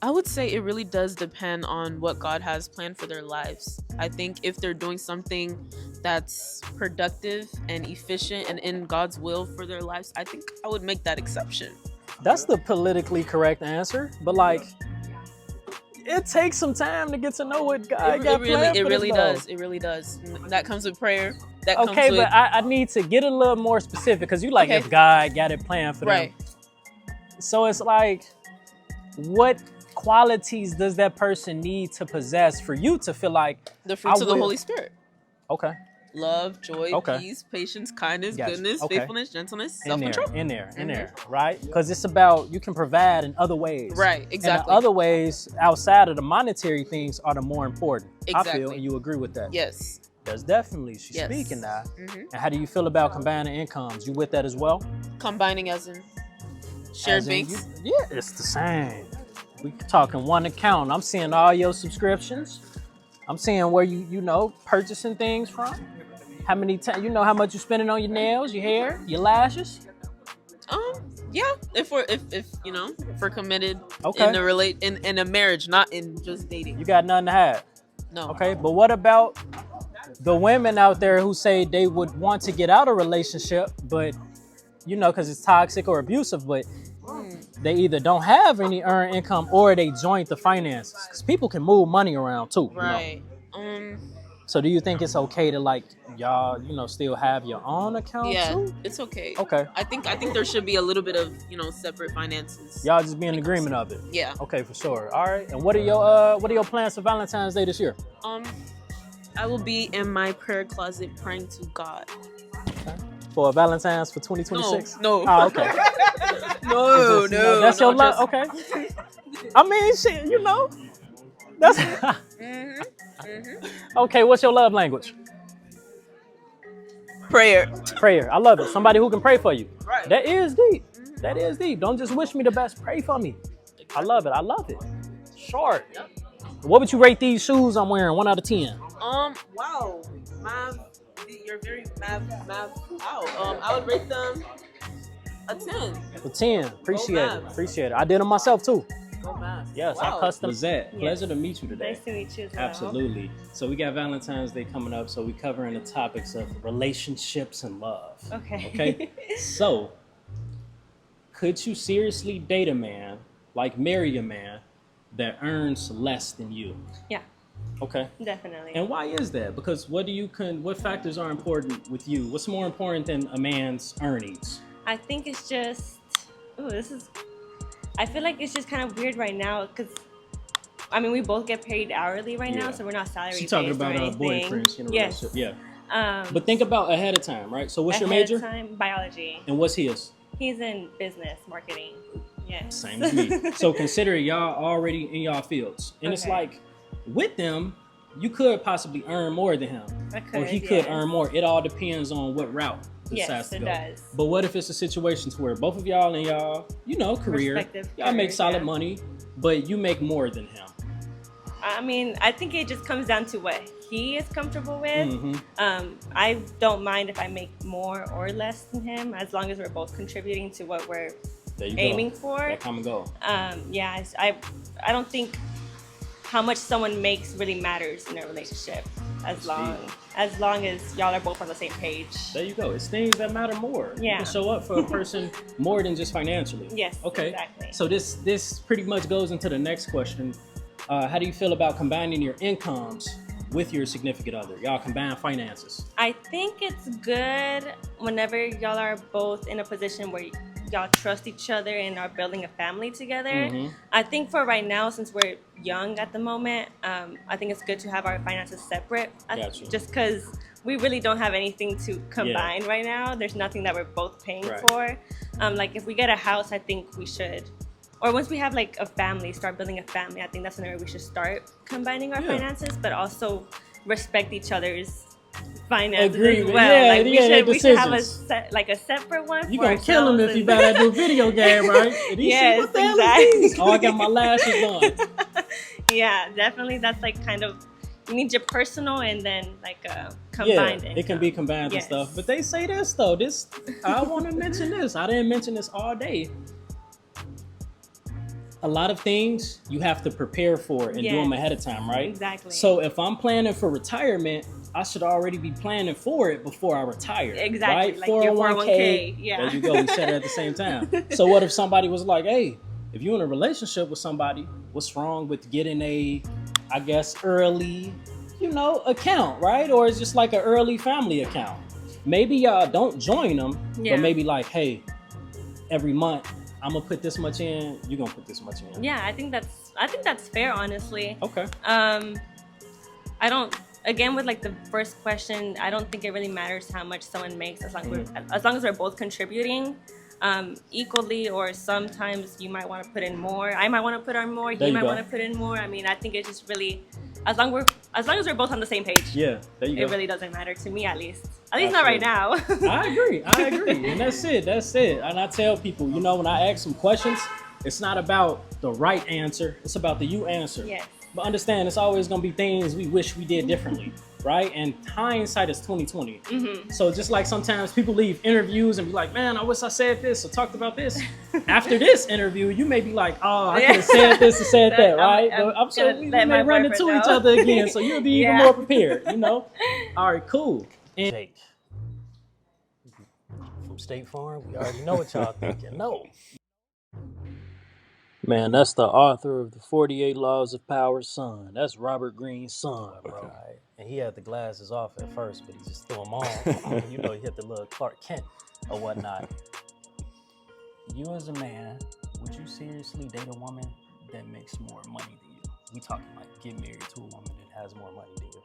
Speaker 4: I would say it really does depend on what God has planned for their lives. I think if they're doing something that's productive and efficient and in God's will for their lives, I think I would make that exception.
Speaker 5: That's the politically correct answer, but like, it takes some time to get to know what God got planned for this dog.
Speaker 4: It really does. That comes with prayer. That comes
Speaker 5: Okay,
Speaker 4: with,
Speaker 5: but I need to get a little more specific because you like,
Speaker 4: Okay.
Speaker 5: if God got it planned for
Speaker 4: right.
Speaker 5: them. So it's like, what qualities does that person need to possess for you to feel like
Speaker 4: The fruits of the
Speaker 5: will-
Speaker 4: Holy Spirit.
Speaker 5: Okay.
Speaker 4: Love, joy,
Speaker 5: Okay.
Speaker 4: peace, patience, kindness,
Speaker 5: Gotcha.
Speaker 4: goodness,
Speaker 5: Okay.
Speaker 4: faithfulness, gentleness,
Speaker 5: In there,
Speaker 4: self-control.
Speaker 5: in there, right? Because it's about, you can provide in other ways.
Speaker 4: Right,
Speaker 5: And
Speaker 4: exactly.
Speaker 5: the other ways outside of the monetary things are the more important. I feel,
Speaker 4: Exactly.
Speaker 5: and you agree with that.
Speaker 4: Yes.
Speaker 5: That's definitely, she's
Speaker 4: Yes.
Speaker 5: speaking now.
Speaker 4: Mhm.
Speaker 5: And how do you feel about combining incomes? You with that as well?
Speaker 4: Combining as in shared
Speaker 5: As in
Speaker 4: banks.
Speaker 5: yeah, it's the same. We talking one account. I'm seeing all your subscriptions. I'm seeing where you know, purchasing things from. How many times, you know how much you're spending on your nails, your hair, your lashes?
Speaker 4: Yeah, if we're you know, if we're committed
Speaker 5: Okay.
Speaker 4: in a marriage, not in just dating.
Speaker 5: You got nothing to hide.
Speaker 4: No.
Speaker 5: Okay, but what about the women out there who say they would want to get out of a relationship, but you know, because it's toxic or abusive, but they either don't have any earned income or they joint the finances. Because people can move money around too. you know.
Speaker 4: Right.
Speaker 5: So do you think it's okay to like y'all, you know, still have your own account
Speaker 4: Yeah,
Speaker 5: too?
Speaker 4: it's okay.
Speaker 5: Okay.
Speaker 4: I think there should be a little bit of, you know, separate finances.
Speaker 5: Y'all just be in agreement of it.
Speaker 4: Yeah.
Speaker 5: Okay, for sure. All right. And what are your plans for Valentine's Day this year?
Speaker 4: I will be in my prayer closet praying to God.
Speaker 5: For Valentine's for 2026?
Speaker 4: No.
Speaker 5: Oh, okay.
Speaker 4: No,
Speaker 5: It's just, you know, that's your love. Okay. I mean, shit, you know. That's okay. What's your love language?
Speaker 4: Prayer.
Speaker 5: Prayer. I love it. Somebody who can pray for you. Right. That is deep. That is deep. Don't just wish me the best. Pray for me. I love it. I love it. Short. What would you rate these shoes I'm wearing? 1 out of 10.
Speaker 4: Wow.
Speaker 12: You're very math out. I would rate them a 10.
Speaker 5: A 10. Appreciate it.
Speaker 12: math.
Speaker 5: Appreciate it. I did them myself too.
Speaker 12: Go math.
Speaker 5: Yes, I
Speaker 12: Wow.
Speaker 5: custom. Lizette,
Speaker 13: Yes.
Speaker 5: pleasure to meet you today.
Speaker 13: Nice to meet you as well.
Speaker 5: Absolutely. So we got Valentine's Day coming up, so we covering the topics of relationships and love.
Speaker 13: Okay.
Speaker 5: Okay. So, could you seriously date a man, like marry a man, that earns less than you?
Speaker 13: Yeah.
Speaker 5: Okay.
Speaker 13: Definitely.
Speaker 5: And why is that? Because what factors are important with you? What's more important than a man's earnings?
Speaker 13: I think it's just, I feel like it's just kind of weird right now because, I mean, we both get paid hourly right now, so we're not salary
Speaker 5: She's talking
Speaker 13: based or
Speaker 5: about
Speaker 13: anything.
Speaker 5: boyfriends in a
Speaker 13: Yes.
Speaker 5: relationship. Yeah. But think about ahead of time, right? So what's your
Speaker 13: Ahead
Speaker 5: major?
Speaker 13: of time, biology.
Speaker 5: And what's his?
Speaker 13: He's in business marketing. Yes.
Speaker 5: Same as me. So consider y'all already in y'all fields. And it's
Speaker 13: Okay.
Speaker 5: like, with them, you could possibly earn more than him.
Speaker 13: I
Speaker 5: Or
Speaker 13: could,
Speaker 5: he could
Speaker 13: yes.
Speaker 5: earn more. It all depends on what route decides
Speaker 13: Yes,
Speaker 5: to
Speaker 13: it
Speaker 5: go.
Speaker 13: does.
Speaker 5: But what if it's a situation to where both of y'all in y'all, career,
Speaker 13: Respective
Speaker 5: y'all make
Speaker 13: careers,
Speaker 5: solid
Speaker 13: yeah.
Speaker 5: money, but you make more than him?
Speaker 13: I mean, I think it just comes down to what he is comfortable with.
Speaker 5: Mhm.
Speaker 13: I don't mind if I make more or less than him, as long as we're both contributing to what we're
Speaker 5: There you
Speaker 13: aiming
Speaker 5: go.
Speaker 13: for.
Speaker 5: That common goal.
Speaker 13: Yeah, I don't think how much someone makes really matters in a relationship, as long as y'all are both on the same page.
Speaker 5: There you go. It's things that matter more. You
Speaker 13: Yeah.
Speaker 5: can show up for a person more than just financially.
Speaker 13: Yes,
Speaker 5: Okay.
Speaker 13: exactly.
Speaker 5: So this pretty much goes into the next question. How do you feel about combining your incomes with your significant other? Y'all combine finances.
Speaker 13: I think it's good whenever y'all are both in a position where y'all trust each other and are building a family together.
Speaker 5: Mhm.
Speaker 13: I think for right now, since we're young at the moment, I think it's good to have our finances separate.
Speaker 5: Gotcha.
Speaker 13: Just because we really don't have anything to combine right now. There's nothing that we're both paying
Speaker 5: Right.
Speaker 13: for. Like if we get a house, I think we should. Or once we have like a family, start building a family, I think that's whenever we should start combining our
Speaker 5: Yeah.
Speaker 13: finances, but also respect each other's finances
Speaker 5: Agreement.
Speaker 13: as well.
Speaker 5: Yeah,
Speaker 13: like
Speaker 5: yeah,
Speaker 13: we should have a
Speaker 5: decisions.
Speaker 13: separate one.
Speaker 5: You
Speaker 13: for
Speaker 5: gonna kill him
Speaker 13: ourselves
Speaker 5: if you
Speaker 13: and-
Speaker 5: better do a video game, right? And he
Speaker 13: Yes,
Speaker 5: said, what the hell
Speaker 13: exactly.
Speaker 5: is these? Oh, I got my lashes done.
Speaker 13: Yeah, definitely. That's like kind of, you need your personal and then like combined.
Speaker 5: Yeah, it can be combined
Speaker 13: Yes.
Speaker 5: and stuff. But they say this though. I want to mention this. I didn't mention this all day. A lot of things you have to prepare for and do them
Speaker 13: Yes.
Speaker 5: ahead of time, right?
Speaker 13: Exactly.
Speaker 5: So if I'm planning for retirement, I should already be planning for it before I retire.
Speaker 13: Exactly,
Speaker 5: Right?
Speaker 13: like your 401k, yeah.
Speaker 5: There you go. We said it at the same time. So what if somebody was like, hey, if you're in a relationship with somebody, what's wrong with getting a, I guess, early, account, right? Or it's just like an early family account. Maybe y'all don't join them,
Speaker 13: Yeah.
Speaker 5: but maybe like, hey, every month I'm gonna put this much in, you're gonna put this much in.
Speaker 13: Yeah, I think that's fair, honestly.
Speaker 5: Okay.
Speaker 13: I don't. Again, with like the first question, I don't think it really matters how much someone makes as long as we're both contributing equally. Or sometimes you might want to put in more. I might want to put in more.
Speaker 5: There
Speaker 13: He
Speaker 5: you
Speaker 13: might
Speaker 5: go.
Speaker 13: want to put in more. I mean, I think it's just really as long as we're both on the same page.
Speaker 5: Yeah, there you
Speaker 13: It
Speaker 5: go.
Speaker 13: really doesn't matter to me, at least. At least not right now.
Speaker 5: I agree. And that's it. And I tell people, when I ask them questions, it's not about the right answer. It's about the you answer.
Speaker 13: Yes.
Speaker 5: But understand, it's always going to be things we wish we did differently, right? And hindsight is 20/20.
Speaker 13: Mhm.
Speaker 5: So just like sometimes people leave interviews and be like, man, I wish I said this or talked about this. After this interview, you may be like, oh, I could have said this or said that, right? But I'm sure we may run into each other again, so you'll be even more prepared, All right, cool. And Jake from State Farm, we already know what y'all thinking. No. Man, that's the author of the 48 Laws of Power's son. That's Robert Greene's son, bro. Right? And he had the glasses off at first, but he just threw them on. He hit the little Clark Kent or whatnot. You as a man, would you seriously date a woman that makes more money than you? We talking like get married to a woman that has more money than you.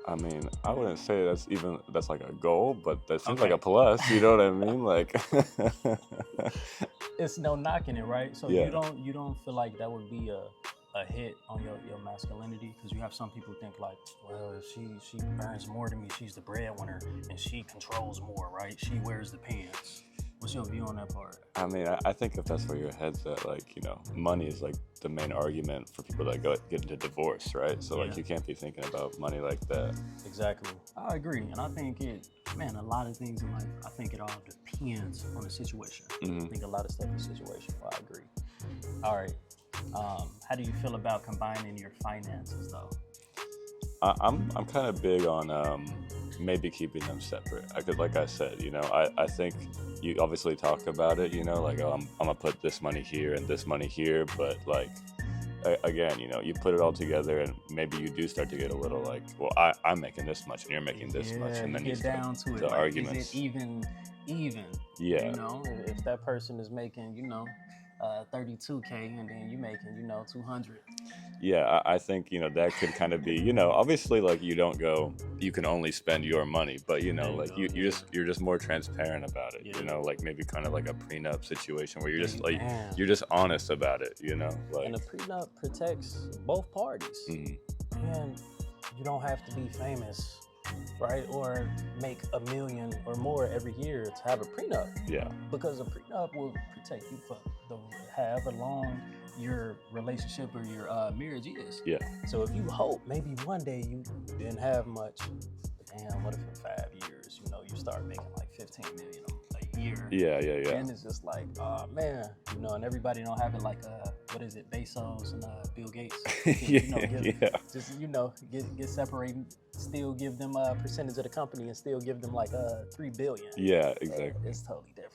Speaker 14: I mean, I wouldn't say that's like a goal, but that seems like a plus. You know what I mean? Like,
Speaker 5: it's no knocking it, right? So
Speaker 14: Yeah.
Speaker 5: you don't feel like that would be a hit on your masculinity? Because you have some people who think like, well, if she earns more than me, she's the breadwinner and she controls more, right? She wears the pants. What's your view on that part?
Speaker 14: I mean, I think if that's where your head's at, like, you know, money is like the main argument for people that get into divorce, right? So like, you can't be thinking about money like that.
Speaker 5: Exactly. I agree, and I think a lot of things in life, I think it all depends on the situation. I think a lot of stuff is situational. I agree. All right. How do you feel about combining your finances, though?
Speaker 14: I'm kind of big on maybe keeping them separate. Like I said, you know, I think you obviously talk about it, you know, like, oh, I'm gonna put this money here and this money here, but like, again, you know, you put it all together and maybe you do start to get a little like, well, I'm making this much and you're making this much, and then you
Speaker 5: get down to it.
Speaker 14: The
Speaker 5: like,
Speaker 14: arguments.
Speaker 5: Is it even?
Speaker 14: Yeah.
Speaker 5: You know, if that person is making, you know, 32K and then you making, you know, 200.
Speaker 14: Yeah, I think, you know, that could kind of be, you know, obviously, like, you don't go, you can only spend your money, but, you know, like, you're just more transparent about it, you know, like maybe kind of like a prenup situation where you're just like, you're just honest about it, you know, like.
Speaker 5: And a prenup protects both parties. And you don't have to be famous, right? Or make $1 million or more every year to have a prenup.
Speaker 14: Yeah.
Speaker 5: Because a prenup will protect you for however long your relationship or your marriage is.
Speaker 14: Yeah.
Speaker 5: So if you hope maybe one day you didn't have much, but damn, what if in 5 years, you know, you start making like 15 million a year?
Speaker 14: Yeah.
Speaker 5: And it's just like, oh man, you know, and everybody don't have it like what is it, Bezos and Bill Gates? Just, you know, get separated, still give them a percentage of the company and still give them like $3 billion.
Speaker 14: Yeah, exactly.
Speaker 5: It's totally different.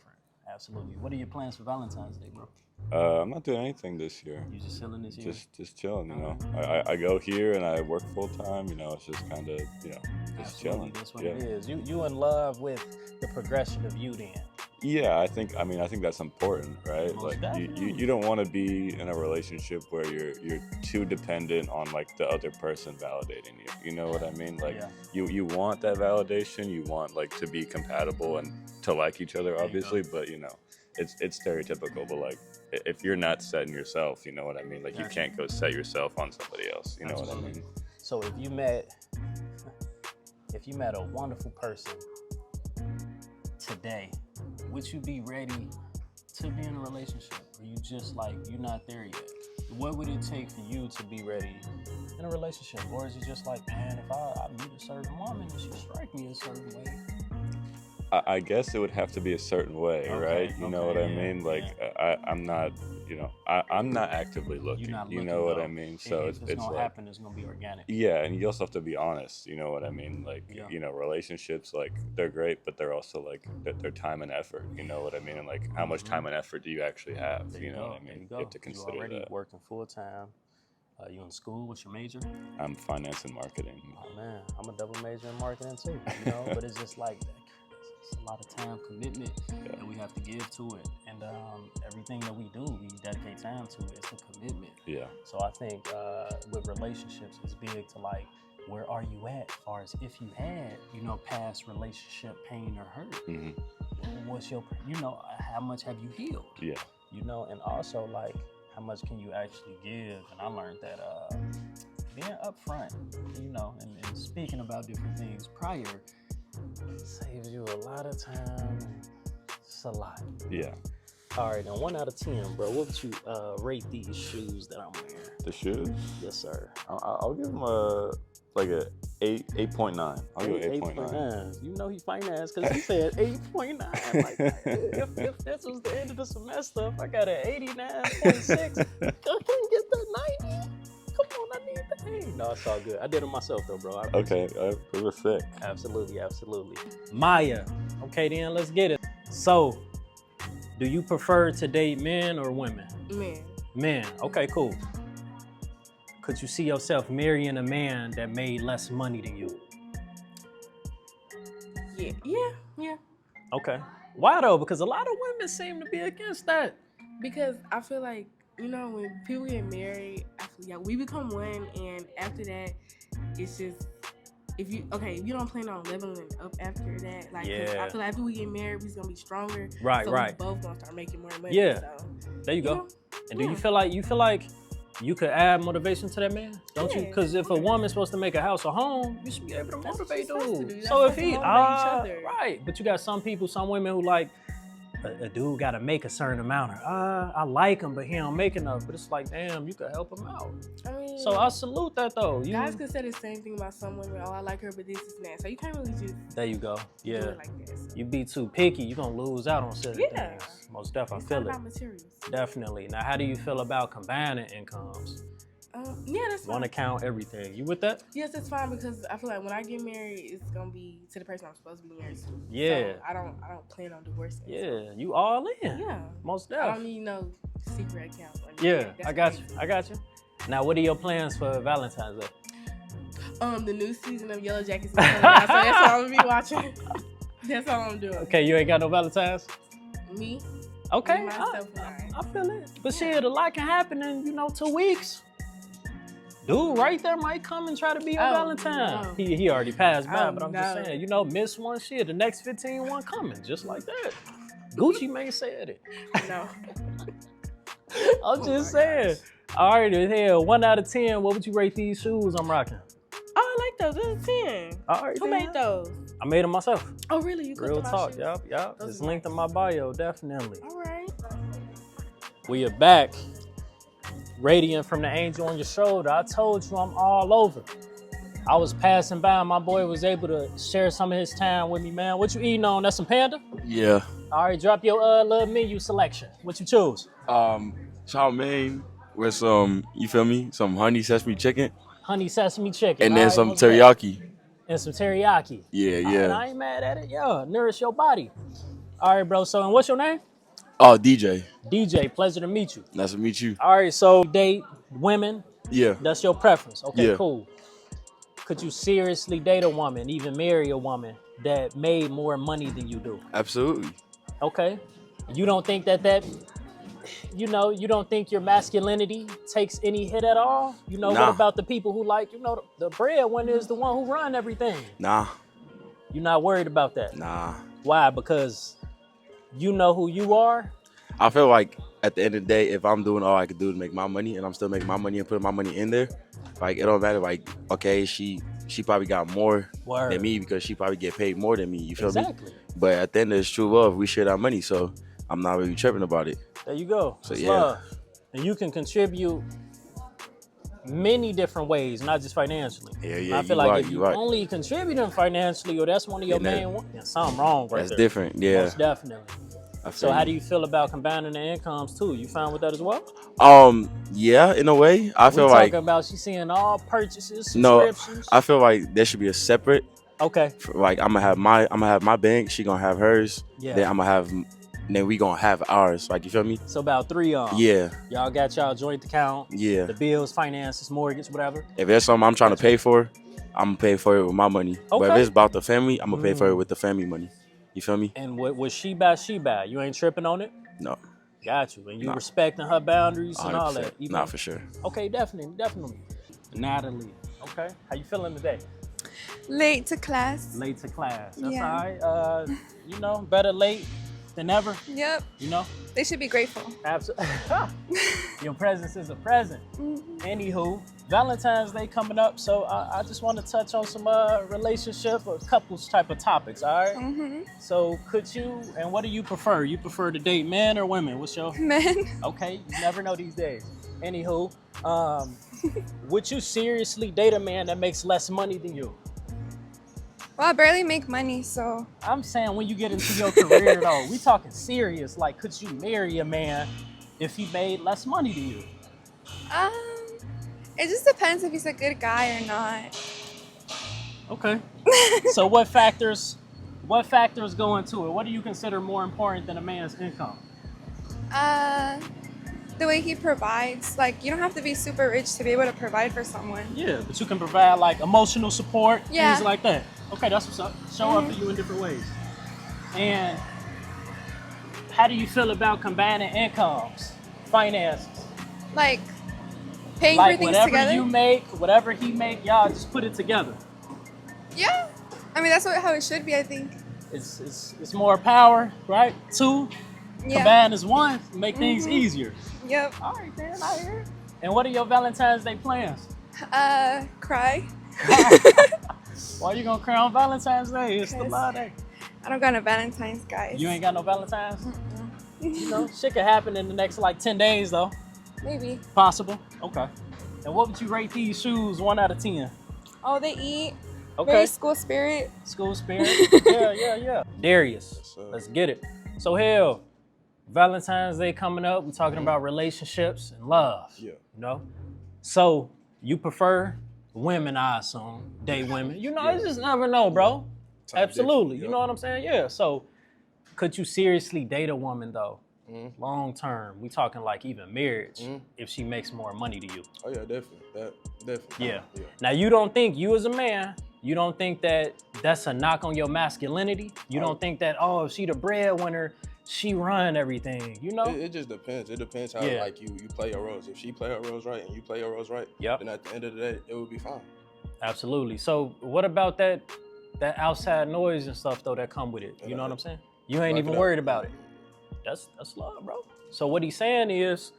Speaker 5: Absolutely. What are your plans for Valentine's Day, bro?
Speaker 14: I'm not doing anything this year.
Speaker 5: You just chilling this year?
Speaker 14: Just chilling, you know. I go here and I work full time, you know. It's just kind of, you know, just chilling.
Speaker 5: That's what it is. You in love with the progression of you then?
Speaker 14: Yeah, I think that's important, right?
Speaker 5: Most
Speaker 14: like you don't want to be in a relationship where you're too dependent on like the other person validating you. You know what I mean? Like you want that validation, you want like to be compatible and to like each other, obviously, but you know, it's stereotypical, but like if you're not setting yourself, you know what I mean? Like you can't go set yourself on somebody else. You know what I mean?
Speaker 5: So if you met a wonderful person today, would you be ready to be in a relationship? Or you just like, you're not there yet? What would it take for you to be ready in a relationship? Or is it just like, man, if I meet a certain woman and she strike me a certain way?
Speaker 14: I guess it would have to be a certain way, right? You know what I mean? Like, I'm not, you know, I'm not actively looking. You know what I mean? So
Speaker 5: if it's gonna
Speaker 14: like,
Speaker 5: happen, it's gonna be organic.
Speaker 14: Yeah, and you also have to be honest. You know what I mean? Like, you know, relationships, like, they're great, but they're also like they're time and effort. You know what I mean? And like, how much time and effort do you actually have? You know what I mean? You have to consider
Speaker 5: You're already
Speaker 14: that.
Speaker 5: working full time. You in school? What's your major?
Speaker 14: I'm finance and marketing.
Speaker 5: Oh man, I'm a double major in marketing too. You know, but it's just like it's a lot of time commitment that we have to give to it, and everything that we do, we dedicate time to it. It's a commitment.
Speaker 14: Yeah.
Speaker 5: So I think with relationships, it's big to like, where are you at as far as if you had, you know, past relationship pain or hurt? What's your, you know, how much have you healed?
Speaker 14: Yeah.
Speaker 5: You know, and also like, how much can you actually give? And I learned that being upfront, you know, and speaking about different things prior saves you a lot of time. It's a lot.
Speaker 14: Yeah.
Speaker 5: All right, now 1 out of 10, bro. What would you rate these shoes that I'm wearing?
Speaker 14: The shoes?
Speaker 5: Yes, sir.
Speaker 14: I'll give them a 8.9. I'll give it 8.9.
Speaker 5: You know he finance because he said 8.9. Like, if this was the end of the semester, if I got an 89.6, I can't get that 90. Come on, I need that. Hey, no, it's all good. I did it myself though, bro.
Speaker 14: Okay, it was sick.
Speaker 5: Absolutely. Maya, okay then, let's get it. So, do you prefer to date men or women?
Speaker 15: Men.
Speaker 5: Men, okay, cool. Could you see yourself marrying a man that made less money than you?
Speaker 15: Yeah.
Speaker 5: Okay. Why though? Because a lot of women seem to be against that.
Speaker 15: Because I feel like, you know, when people get married, I feel like we become one, and after that, it's just, if you don't plan on leveling up after that, like, 'cause I feel like after we get married, we're gonna be stronger.
Speaker 5: Right.
Speaker 15: We both gonna start making more money.
Speaker 5: Yeah.
Speaker 15: So,
Speaker 5: there you go.
Speaker 15: know,
Speaker 5: and do you feel like you could add motivation to that man? Don't you? Because if a woman's supposed to make a house a home, you should be able to motivate dude. So if he, right, but you got some people, some women who like, a dude got to make a certain amount. Or, I like him, but he don't make enough. But it's like, damn, you could help him out.
Speaker 15: I mean,
Speaker 5: so I salute that though.
Speaker 15: Guys can say the same thing about some women. Oh, I like her, but this is that. So you can't really just.
Speaker 5: There you go. Yeah.
Speaker 15: Do it like that, so.
Speaker 5: You be too picky, you're gonna lose out on certain things. Most definitely, I feel
Speaker 15: about
Speaker 5: it.
Speaker 15: Materials.
Speaker 5: Definitely. Now, how do you feel about combining incomes?
Speaker 15: Yeah, that's fine.
Speaker 5: One account, everything. You with that?
Speaker 15: Yes, that's fine because I feel like when I get married, it's gonna be to the person I'm supposed to be married to.
Speaker 5: Yeah.
Speaker 15: So I don't plan on divorcing.
Speaker 5: Yeah, you all in.
Speaker 15: Yeah.
Speaker 5: Most
Speaker 15: I
Speaker 5: definitely.
Speaker 15: don't need no secret account. Like,
Speaker 5: Yeah,
Speaker 15: that's
Speaker 5: I got
Speaker 15: crazy.
Speaker 5: you. I got you. Now, what are your plans for Valentine's Day?
Speaker 15: The new season of Yellow Jackets is coming out, so that's all I'm gonna be watching. That's all I'm doing.
Speaker 5: Okay, you ain't got no Valentine's?
Speaker 15: Me?
Speaker 5: Okay,
Speaker 15: Me, myself, and I.
Speaker 5: I feel it. But shit, a lot can happen in, 2 weeks. Dude right there might come and try to be your Valentine.
Speaker 15: No.
Speaker 5: He already passed by, but I'm just
Speaker 15: no.
Speaker 5: saying, miss one shit, the next 15 one coming, just like that. Gucci Mane said it.
Speaker 15: No.
Speaker 5: I'm just saying. All right, hell, 1 out of 10, what would you rate these shoes I'm rocking?
Speaker 15: Oh, I like those. Those are 10.
Speaker 5: All right,
Speaker 15: Who
Speaker 5: then.
Speaker 15: made those?
Speaker 5: I made them myself.
Speaker 15: Oh, really? You
Speaker 5: Real
Speaker 15: customized
Speaker 5: talk,
Speaker 15: shoes?
Speaker 5: yup.
Speaker 15: Those
Speaker 5: It's
Speaker 15: are
Speaker 5: linked in my bio, definitely.
Speaker 15: All right.
Speaker 5: We are back. Radiant from the angel on your shoulder. I told you I'm all over. I was passing by and my boy was able to share some of his time with me, man. What you eating on? That's some panda?
Speaker 16: Yeah.
Speaker 5: All right, drop your little menu selection. What you choose?
Speaker 16: Chow mein with some, you feel me? Some honey sesame chicken.
Speaker 5: Honey sesame chicken.
Speaker 16: And then
Speaker 5: All right,
Speaker 16: some
Speaker 5: what's that?
Speaker 16: teriyaki.
Speaker 5: And some teriyaki.
Speaker 16: Yeah,
Speaker 5: All right,
Speaker 16: yeah.
Speaker 5: I ain't mad at it. Yeah, nourish your body. All right, bro. So, and what's your name?
Speaker 16: Oh, DJ.
Speaker 5: DJ. Pleasure to meet you.
Speaker 16: Nice to meet you.
Speaker 5: All right, so date women.
Speaker 16: Yeah.
Speaker 5: That's your preference. Okay,
Speaker 16: Yeah.
Speaker 5: cool. Could you seriously date a woman, even marry a woman that made more money than you do?
Speaker 16: Absolutely.
Speaker 5: Okay. You don't think that you don't think your masculinity takes any hit at all?
Speaker 16: Nah.
Speaker 5: What about the people who like, the breadwinner is the one who run everything?
Speaker 16: Nah.
Speaker 5: You're not worried about that?
Speaker 16: Nah.
Speaker 5: Why? Because you know who you are?
Speaker 16: I feel like at the end of the day, if I'm doing all I could do to make my money and I'm still making my money and putting my money in there, like it don't matter. Like, okay, she probably got more
Speaker 5: Word.
Speaker 16: than me because she probably get paid more than me. You feel
Speaker 5: Exactly.
Speaker 16: me? But at the end, it's true love. We share our money, so I'm not really tripping about it.
Speaker 5: There you go.
Speaker 16: So
Speaker 5: It's
Speaker 16: yeah.
Speaker 5: love. And you can contribute many different ways, not just financially.
Speaker 16: Yeah,
Speaker 5: And
Speaker 16: yeah.
Speaker 5: I feel
Speaker 16: you
Speaker 5: like
Speaker 16: right,
Speaker 5: if
Speaker 16: you
Speaker 5: you
Speaker 16: right.
Speaker 5: only contributing financially, or that's one of your
Speaker 16: And that-
Speaker 5: main ones, then something wrong right
Speaker 16: That's
Speaker 5: there.
Speaker 16: different. Yeah.
Speaker 5: Most definitely.
Speaker 16: I
Speaker 5: So
Speaker 16: feel
Speaker 5: how
Speaker 16: you.
Speaker 5: do you feel about combining the incomes too? You fine with that as well?
Speaker 16: Yeah, in a way. I feel
Speaker 5: we
Speaker 16: like
Speaker 5: talking about she's seeing all purchases,
Speaker 16: no.
Speaker 5: subscriptions.
Speaker 16: I feel like there should be a separate.
Speaker 5: Okay.
Speaker 16: Like I'm gonna have my bank. She gonna have hers.
Speaker 5: Yeah.
Speaker 16: Then we gonna have ours. Like, you feel me?
Speaker 5: So about 3 of 'em.
Speaker 16: Yeah.
Speaker 5: Y'all got y'all joint account.
Speaker 16: Yeah.
Speaker 5: The bills, finances, mortgage, whatever.
Speaker 16: If there's something I'm trying to pay for, I'm gonna pay for it with my money. But if
Speaker 5: Okay.
Speaker 16: it's about the family, I'm gonna pay for it with the family money. You feel me?
Speaker 5: And what she buy, she buy. You ain't tripping on it?
Speaker 16: No.
Speaker 5: Got you. And you
Speaker 16: Nah.
Speaker 5: respecting her boundaries and all
Speaker 16: 100%.
Speaker 5: that.
Speaker 16: Nah, for sure.
Speaker 5: Okay, definitely. Natalie. Okay. How you feeling today?
Speaker 17: Late to class.
Speaker 5: Late to class. That's
Speaker 17: Yeah.
Speaker 5: all right. Better late than never.
Speaker 17: Yep. They should be grateful.
Speaker 5: Absolutely. Your presence is a present.
Speaker 17: Mhm.
Speaker 5: Anywho, Valentine's Day coming up, so I just want to touch on some relationship or couples type of topics, all right?
Speaker 17: Mhm.
Speaker 5: So could you, and what do you prefer? You prefer to date men or women? What's your...
Speaker 17: Men.
Speaker 5: Okay, you never know these days. Anywho, would you seriously date a man that makes less money than you?
Speaker 17: Well, I barely make money, so.
Speaker 5: I'm saying when you get into your career though, we talking serious. Like, could you marry a man if he made less money than you?
Speaker 17: It just depends if he's a good guy or not.
Speaker 5: Okay. So what factors go into it? What do you consider more important than a man's income?
Speaker 17: The way he provides. Like, you don't have to be super rich to be able to provide for someone.
Speaker 5: Yeah, but you can provide like emotional support,
Speaker 17: Yeah.
Speaker 5: things like that. Okay, that's what's up. Show up for you in different ways. And how do you feel about combining incomes, finances?
Speaker 17: Like, paying
Speaker 5: Like
Speaker 17: for things
Speaker 5: whatever
Speaker 17: together.
Speaker 5: you make, whatever he make, y'all just put it together.
Speaker 17: Yeah. I mean, that's how it should be, I think.
Speaker 5: It's more power, right? 2,
Speaker 17: Yeah.
Speaker 5: combined as 1, make things
Speaker 17: Mhm.
Speaker 5: easier.
Speaker 17: Yep.
Speaker 5: All right, then, I hear it. And what are your Valentine's Day plans?
Speaker 17: Cry.
Speaker 5: Why you gonna cry on Valentine's Day? It's the love day.
Speaker 17: I don't got no Valentine's, guys.
Speaker 5: You ain't got no Valentine's? You know, shit could happen in the next like 10 days though.
Speaker 17: Maybe.
Speaker 5: Possible. Okay. And what would you rate these shoes 1 out of 10?
Speaker 17: Oh, they eat.
Speaker 5: Okay.
Speaker 17: Very school spirit.
Speaker 5: School spirit. Yeah. Darius, let's get it. So hell, Valentine's Day coming up. We're talking about relationships and love.
Speaker 16: Yeah.
Speaker 5: You know? So you prefer women, I assume, date women. You know, you just never know, bro. Absolutely. You know what I'm saying? Yeah. So could you seriously date a woman though? Long term. We talking like even marriage if she makes more money to you.
Speaker 16: Oh yeah, definitely. Definitely.
Speaker 5: Yeah. Now you don't think you as a man, you don't think that that's a knock on your masculinity? You don't think that, oh, if she the breadwinner, she run everything, you know?
Speaker 16: It just depends. It depends how like you play your roles. If she play her roles right and you play your roles right, then at the end of the day, it would be fine.
Speaker 5: Absolutely. So what about that outside noise and stuff though that come with it? You know what I'm saying? You ain't even worried about it. That's love, bro. So what he's saying is,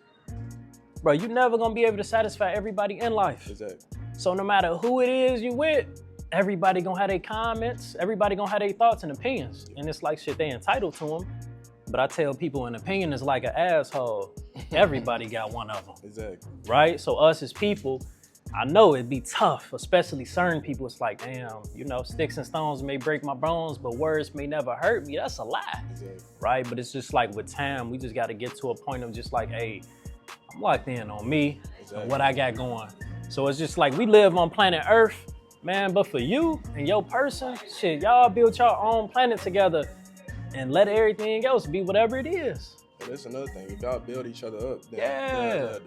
Speaker 5: bro, you're never gonna be able to satisfy everybody in life.
Speaker 16: Exactly.
Speaker 5: So no matter who it is you with, everybody gonna have their comments, everybody gonna have their thoughts and opinions. And it's like shit, they entitled to them. But I tell people an opinion is like an asshole. Everybody got one of them.
Speaker 16: Exactly.
Speaker 5: Right? So us as people, I know it'd be tough, especially certain people. It's like, damn, you know, sticks and stones may break my bones, but words may never hurt me. That's a lie.
Speaker 16: Exactly.
Speaker 5: Right? But it's just like with time, we just got to get to a point of just like, hey, I'm locked in on me and what I got going. So it's just like we live on planet Earth, man, but for you and your person, shit, y'all build your own planet together and let everything else be whatever it is.
Speaker 16: And that's another thing. If y'all build each other up, then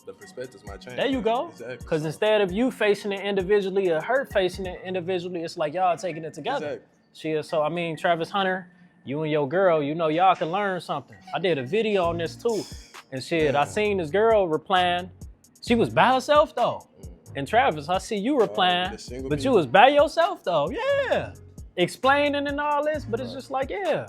Speaker 16: the perspectives might change.
Speaker 5: There you go. Because instead of you facing it individually or her facing it individually, it's like y'all taking it together. Shit, so I mean, Travis Hunter, you and your girl, you know, y'all can learn something. I did a video on this too. And shit, I seen this girl replying. She was by herself though. And Travis, I see you replying, but you was by yourself though. Yeah. Explaining and all this, but it's just like, yeah.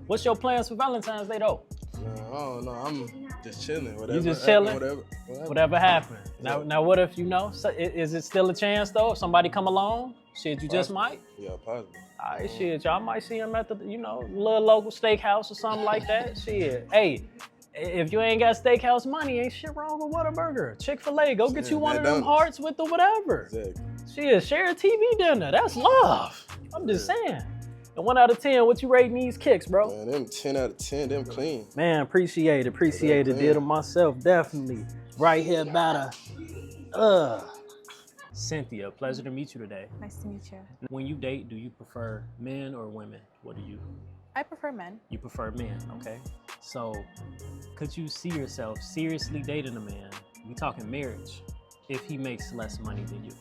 Speaker 5: What's your plans for Valentine's Day though?
Speaker 16: I don't know. I'm just chilling. Whatever.
Speaker 5: You just chilling?
Speaker 16: Whatever
Speaker 5: happened. Now what if, you know, so is it still a chance though? If somebody come along? Shit, you just might?
Speaker 16: Yeah, possibly.
Speaker 5: All right, shit, y'all might see him at the, you know, little local steakhouse or something like that. Shit, hey, if you ain't got steakhouse money, ain't shit wrong with Whataburger. Chick-fil-A, go get you one of them hearts with the whatever.
Speaker 16: Exactly.
Speaker 5: Shit, share a TV dinner. That's love. I'm just saying. And 1 out of 10, what you rating these kicks, bro?
Speaker 16: Man, them 10 out of 10, them clean.
Speaker 5: Man, appreciate it. Did them myself, definitely. Right here about Cynthia, pleasure to meet you today.
Speaker 18: Nice to meet you.
Speaker 5: When you date, do you prefer men or women? What do you?
Speaker 18: I prefer men.
Speaker 5: You prefer men, okay. So, could you see yourself seriously dating a man, we talking marriage, if he makes less money than you?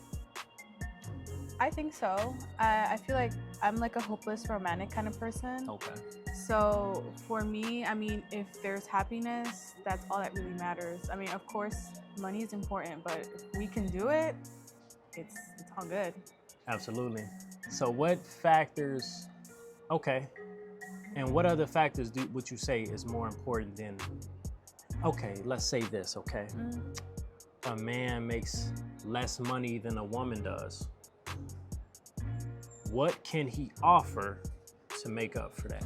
Speaker 18: I think so. I feel like I'm like a hopeless romantic kind of person.
Speaker 5: Okay.
Speaker 18: So for me, I mean, if there's happiness, that's all that really matters. I mean, of course, money is important, but if we can do it, it's all good.
Speaker 5: Absolutely. So what factors, okay, and what other factors would you say is more important than, okay, let's say this, okay? A man makes less money than a woman does. What can he offer to make up for that?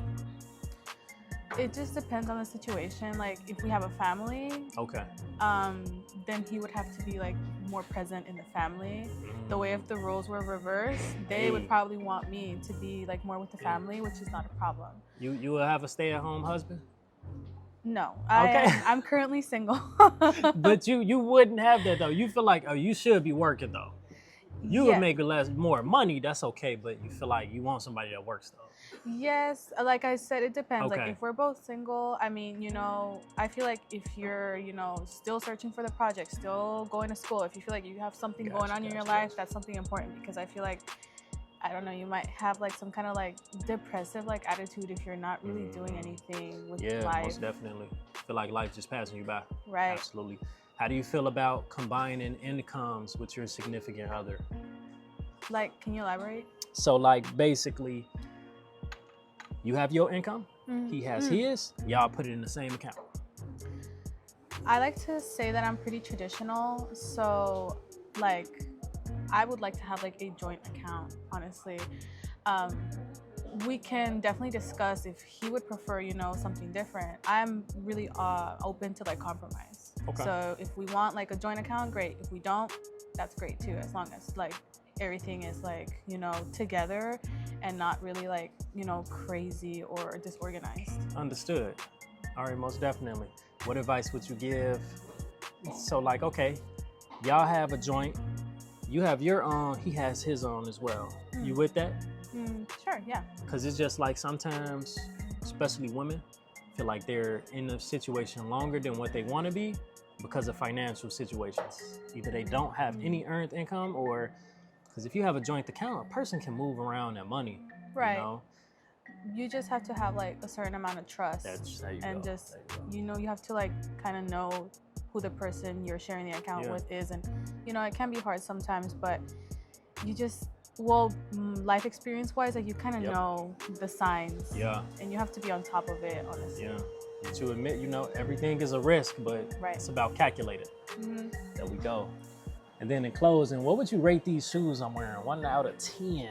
Speaker 18: It just depends on the situation. Like if we have a family,
Speaker 5: okay,
Speaker 18: then he would have to be like more present in the family. The way if the roles were reversed, they would probably want me to be like more with the family, which is not a problem.
Speaker 5: You will have a stay-at-home husband?
Speaker 18: No,
Speaker 5: Okay.
Speaker 18: I'm currently single.
Speaker 5: But you wouldn't have that though. You feel like, oh, you should be working though. You would make more money, that's okay, but you feel like you want somebody that works though.
Speaker 18: Yes, like I said, it depends.
Speaker 5: Okay.
Speaker 18: Like if we're both single, I mean, you know, I feel like if you're, you know, still searching for the project, still going to school, if you feel like you have something going on in your life, that's something important, because I feel like, I don't know, you might have like some kind of like depressive like attitude if you're not really doing anything with life.
Speaker 5: Yeah, most definitely. Feel like life just passing you by.
Speaker 18: Right.
Speaker 5: Absolutely. How do you feel about combining incomes with your significant other?
Speaker 18: Like, can you elaborate?
Speaker 5: So like basically, you have your income, he has his, y'all put it in the same account.
Speaker 18: I like to say that I'm pretty traditional, so like I would like to have like a joint account, honestly. we can definitely discuss if he would prefer, something different. I'm really open to like compromise.
Speaker 5: Okay.
Speaker 18: So if we want like a joint account, great. If we don't, that's great too, as long as like everything is like, together and not really like, crazy or disorganized.
Speaker 5: Understood. All right, most definitely. What advice would you give? So like, okay, y'all have a joint. You have your own, he has his own as well. You with that?
Speaker 18: Sure, yeah.
Speaker 5: Because it's just like sometimes, especially women, feel like they're in a situation longer than what they want to be because of financial situations. Either they don't have any earned income, or because if you have a joint account, a person can move around that money.
Speaker 18: Right.
Speaker 5: You know?
Speaker 18: You just have to have like a certain amount of trust.
Speaker 5: There you
Speaker 18: and
Speaker 5: go.
Speaker 18: just, you have to like kind of know who the person you're sharing the account with is. And, it can be hard sometimes, but you just, life experience wise, like you kind of know the signs.
Speaker 5: Yeah.
Speaker 18: And you have to be on top of it, honestly.
Speaker 5: Yeah. And to admit, everything is a risk, but it's about calculated. There we go. And then in closing, what would you rate these shoes I'm wearing? 1 out of 10.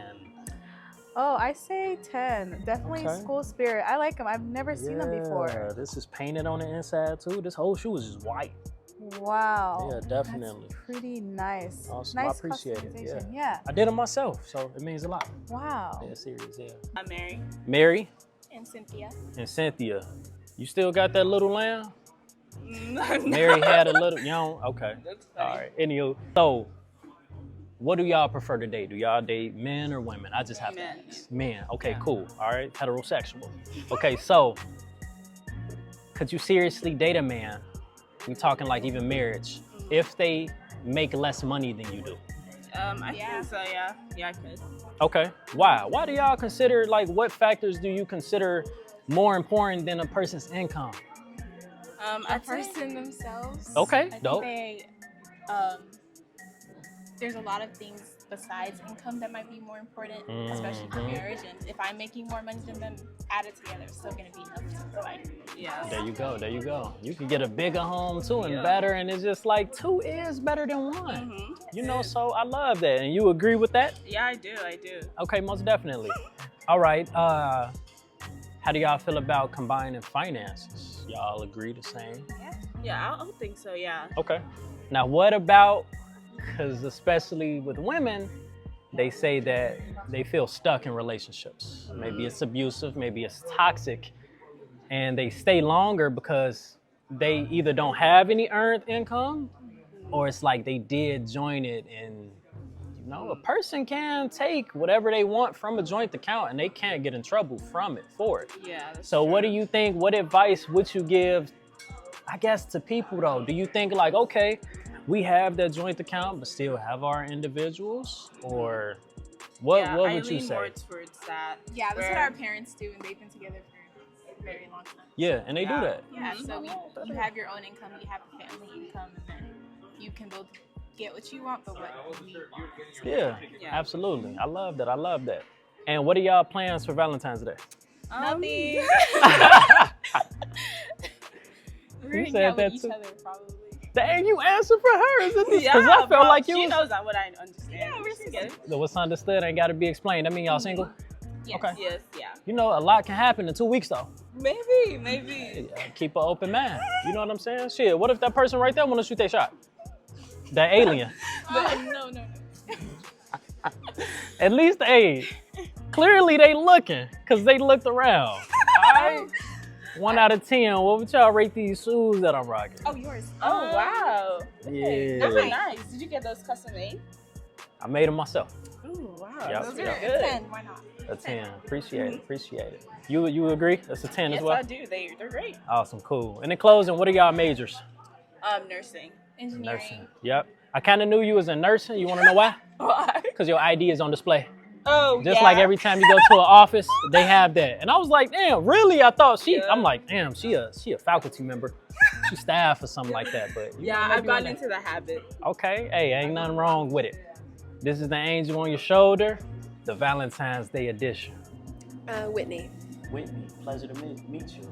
Speaker 18: Oh, I say 10. Definitely
Speaker 5: Okay.
Speaker 18: school spirit. I like them. I've never seen them before.
Speaker 5: This is painted on the inside too. This whole shoe is just white.
Speaker 18: Wow.
Speaker 5: Yeah, definitely.
Speaker 18: That's pretty nice.
Speaker 5: Awesome.
Speaker 18: Nice
Speaker 5: I appreciate it.
Speaker 18: customization.
Speaker 5: Yeah. I did it myself, so it means a lot.
Speaker 18: Wow.
Speaker 5: Yeah, serious. Yeah.
Speaker 3: I'm Mary.
Speaker 5: Mary
Speaker 3: And Cynthia.
Speaker 5: and Cynthia, you still got that little lamb? Mary had a little. You don't? Okay. All right. Anywho, so what do y'all prefer to date? Do y'all date men or women? I just have to ask. Men. Okay, cool. All right. Heterosexual. Okay, so could you seriously date a man? We talking like even marriage, if they make less money than you do?
Speaker 3: I think so, yeah. Yeah, I could.
Speaker 5: Okay. Why? Why do y'all consider, like, what factors do you consider more important than a person's income?
Speaker 3: A person themselves.
Speaker 5: Okay,
Speaker 3: I
Speaker 5: dope.
Speaker 3: think there's a lot of things besides income that might be more important, especially for marriage. And if I'm making more money than them, added together, it's still gonna be enough to provide. Yeah.
Speaker 5: There you go. There you go. You can get a bigger home too and better, and it's just like 2 is better than 1. So I love that. And you agree with that?
Speaker 3: Yeah, I do.
Speaker 5: Okay, most definitely. All right. How do y'all feel about combining finances? Y'all agree the same?
Speaker 3: Yeah, I think so, yeah.
Speaker 5: Okay. Now, what about, because especially with women, they say that they feel stuck in relationships. Maybe it's abusive, maybe it's toxic, and they stay longer because they either don't have any earned income, or it's like they did join it, and a person can take whatever they want from a joint account and they can't get in trouble for it.
Speaker 3: Yeah.
Speaker 5: So what do you think, what advice would you give, I guess, to people though? Do you think like, okay, we have that joint account but still have our individuals, or what would you say?
Speaker 3: I lean more towards that.
Speaker 9: Yeah, that's what our parents do, and they've been together for a very long time.
Speaker 5: Yeah, and they do that.
Speaker 9: Yeah, so you have your own income, you have a family income, and then you can both get what you want, but what we want.
Speaker 5: Yeah, absolutely. I love that. And what are y'all plans for Valentine's Day?
Speaker 3: Nothing.
Speaker 9: We're hanging out with each other, probably.
Speaker 5: Dang, you answered for her, isn't it?
Speaker 3: Yeah,
Speaker 5: Because I felt like you
Speaker 3: she
Speaker 5: was...
Speaker 3: knows what I understand. Yeah, we're together.
Speaker 5: What's understood ain't got to be explained. I mean, y'all single?
Speaker 3: Yes,
Speaker 5: Okay.
Speaker 3: yes, yeah.
Speaker 5: A lot can happen in 2 weeks though.
Speaker 3: Maybe.
Speaker 5: Keep an open mind. You know what I'm saying? Shit, what if that person right there want to shoot their shot? That alien.
Speaker 3: No.
Speaker 5: At least, clearly they looking, because they looked around. All right? 1 out of 10, what would y'all rate these shoes that I'm rocking?
Speaker 3: Oh, yours. Oh, wow.
Speaker 5: Yeah.
Speaker 3: Those are nice. Did you get those custom made?
Speaker 5: I made them myself.
Speaker 3: Oh, wow.
Speaker 5: Yep,
Speaker 3: Those
Speaker 5: yep.
Speaker 3: are good. 10, why not?
Speaker 5: A 10. Appreciate it. You agree? That's a 10
Speaker 3: yes,
Speaker 5: as well?
Speaker 3: I do. They're great.
Speaker 5: Awesome, cool. And in closing, what are y'all majors?
Speaker 3: Nursing. Engineering.
Speaker 5: Nursing. Yep. I kind of knew you was in nursing. You want to know why?
Speaker 3: Why?
Speaker 5: Because your ID is on display.
Speaker 3: Oh,
Speaker 5: Just like every time you go to an office, they have that. And I was like, damn, really? I thought I'm like, damn, she a faculty member. She staff or something like that. But
Speaker 3: I've gotten into the habit.
Speaker 5: Okay. Hey, ain't nothing wrong with it. This is the angel on your shoulder, the Valentine's Day edition.
Speaker 12: Whitney.
Speaker 5: Whitney, pleasure to meet you.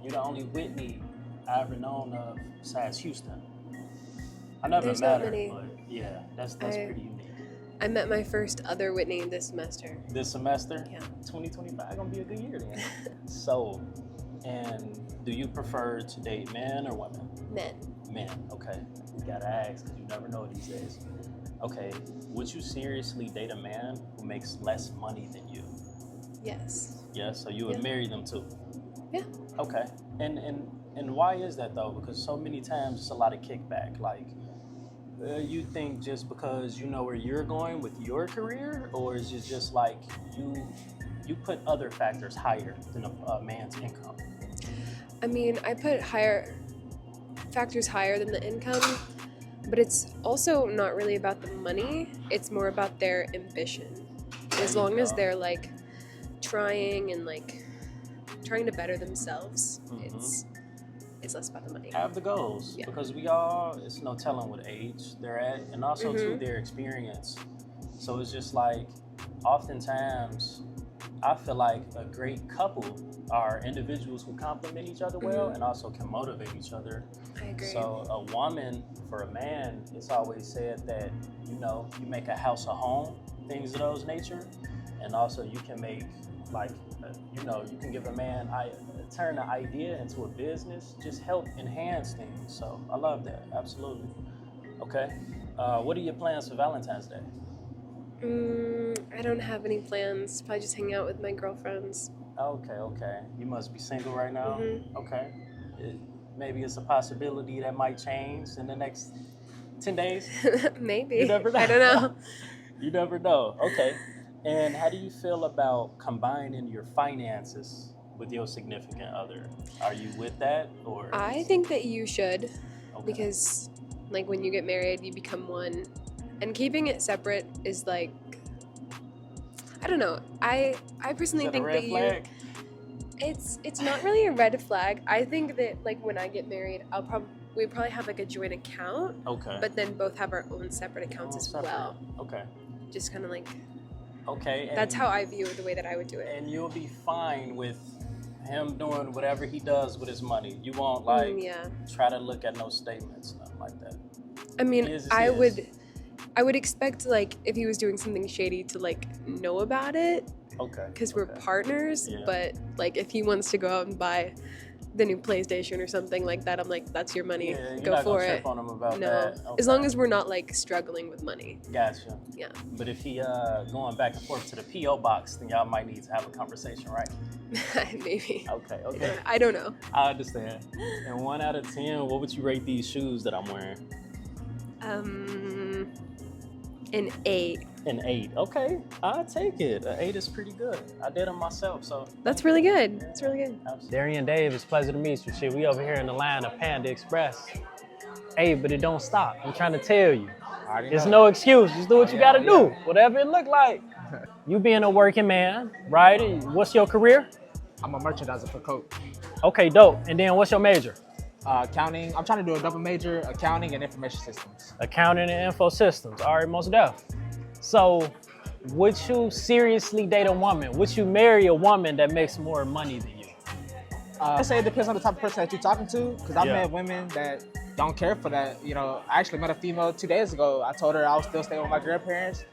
Speaker 5: You're the only Whitney I ever known of besides Houston. I never
Speaker 12: There's
Speaker 5: met
Speaker 12: not
Speaker 5: her,
Speaker 12: many.
Speaker 5: but yeah, that's pretty unique.
Speaker 19: I met my first other Whitney this semester.
Speaker 5: This semester?
Speaker 19: Yeah.
Speaker 5: 2025 gonna be a good year then. So, and do you prefer to date men or women?
Speaker 19: Men.
Speaker 5: Men, okay. You gotta ask because you never know these days. Okay, would you seriously date a man who makes less money than you?
Speaker 19: Yes.
Speaker 5: Yeah, so you would
Speaker 19: Yeah.
Speaker 5: marry them too?
Speaker 19: Yeah.
Speaker 5: Okay, and why is that though? Because so many times it's a lot of kickback. Like, you think just because you know where you're going with your career, or is it just like you put other factors higher than a man's income?
Speaker 19: I mean, I put factors higher than the income, but it's also not really about the money. It's more about their ambition. As long as they're like trying and like trying to better themselves, it's less about the money.
Speaker 5: Have the goals,
Speaker 19: Yeah.
Speaker 5: because it's no telling what age they're at, and also too their experience. So it's just like, oftentimes, I feel like a great couple are individuals who complement each other well and also can motivate each other.
Speaker 19: I agree.
Speaker 5: So a woman for a man, it's always said that, you know, you make a house a home, things of those nature, and also you can make like, you know, you can give a man, turn an idea into a business, just help enhance things. So I love that, absolutely. Okay, what are your plans for Valentine's Day?
Speaker 19: I don't have any plans. Probably just hang out with my girlfriends.
Speaker 5: Okay. You must be single right now?
Speaker 19: Mhm.
Speaker 5: Okay. Maybe it's a possibility that might change in the next 10 days?
Speaker 19: Maybe.
Speaker 5: You never know.
Speaker 19: I don't know.
Speaker 5: You never know. Okay. And how do you feel about combining your finances with your significant other? Are you with that, or?
Speaker 19: I think that you should, because like when you get married, you become one, and keeping it separate is like, I don't know. I personally
Speaker 5: Is that a
Speaker 19: think
Speaker 5: red
Speaker 19: that
Speaker 5: flag?
Speaker 19: it's not really a red flag. I think that like when I get married, we probably have like a joint account.
Speaker 5: Okay.
Speaker 19: But then both have our own separate accounts as well.
Speaker 5: Okay.
Speaker 19: Just kind of like.
Speaker 5: Okay.
Speaker 19: That's how I view it, the way that I would do it.
Speaker 5: And you'll be fine with him doing whatever he does with his money. You won't like try to look at no statements, nothing like that.
Speaker 19: I mean,
Speaker 5: It is,
Speaker 19: I
Speaker 5: it is.
Speaker 19: would expect like if he was doing something shady to like know about it.
Speaker 5: Okay.
Speaker 19: Because we're partners,
Speaker 5: Yeah.
Speaker 19: but like if he wants to go out and buy the new PlayStation or something like that, I'm like, that's your money.
Speaker 5: Yeah, you're
Speaker 19: Go
Speaker 5: not
Speaker 19: for
Speaker 5: gonna
Speaker 19: it.
Speaker 5: trip on him about
Speaker 19: no,
Speaker 5: that.
Speaker 19: as long as we're not like struggling with money.
Speaker 5: Gotcha.
Speaker 19: Yeah.
Speaker 5: But if he going back and forth to the P.O. box, then y'all might need to have a conversation, right?
Speaker 19: Maybe.
Speaker 5: Okay.
Speaker 19: I don't know.
Speaker 5: I understand. And 1 out of 10, what would you rate these shoes that I'm wearing?
Speaker 19: An 8.
Speaker 5: An 8. Okay, I'll take it. An 8 is pretty good. I did them myself, so.
Speaker 19: That's really good. That's really good.
Speaker 5: Darian Dave, it's a pleasure to meet you. Shit, we over here in the line of Panda Express. Hey, but it don't stop. I'm trying to tell you. There's no excuse. Just do what you gotta do. Whatever it look like. You being a working man, right? What's your career?
Speaker 20: I'm a merchandiser for Coke.
Speaker 5: Okay, dope. And then what's your major?
Speaker 20: Accounting. I'm trying to do a double major, accounting and information systems.
Speaker 5: Accounting and info systems. All right, most def. So, would you seriously date a woman? Would you marry a woman that makes more money than you?
Speaker 20: I say it depends on the type of person that you're talking to, because I've
Speaker 5: Yeah.
Speaker 20: met women that don't care for that. You know, I actually met a female 2 days ago. I told her I was still staying with my grandparents.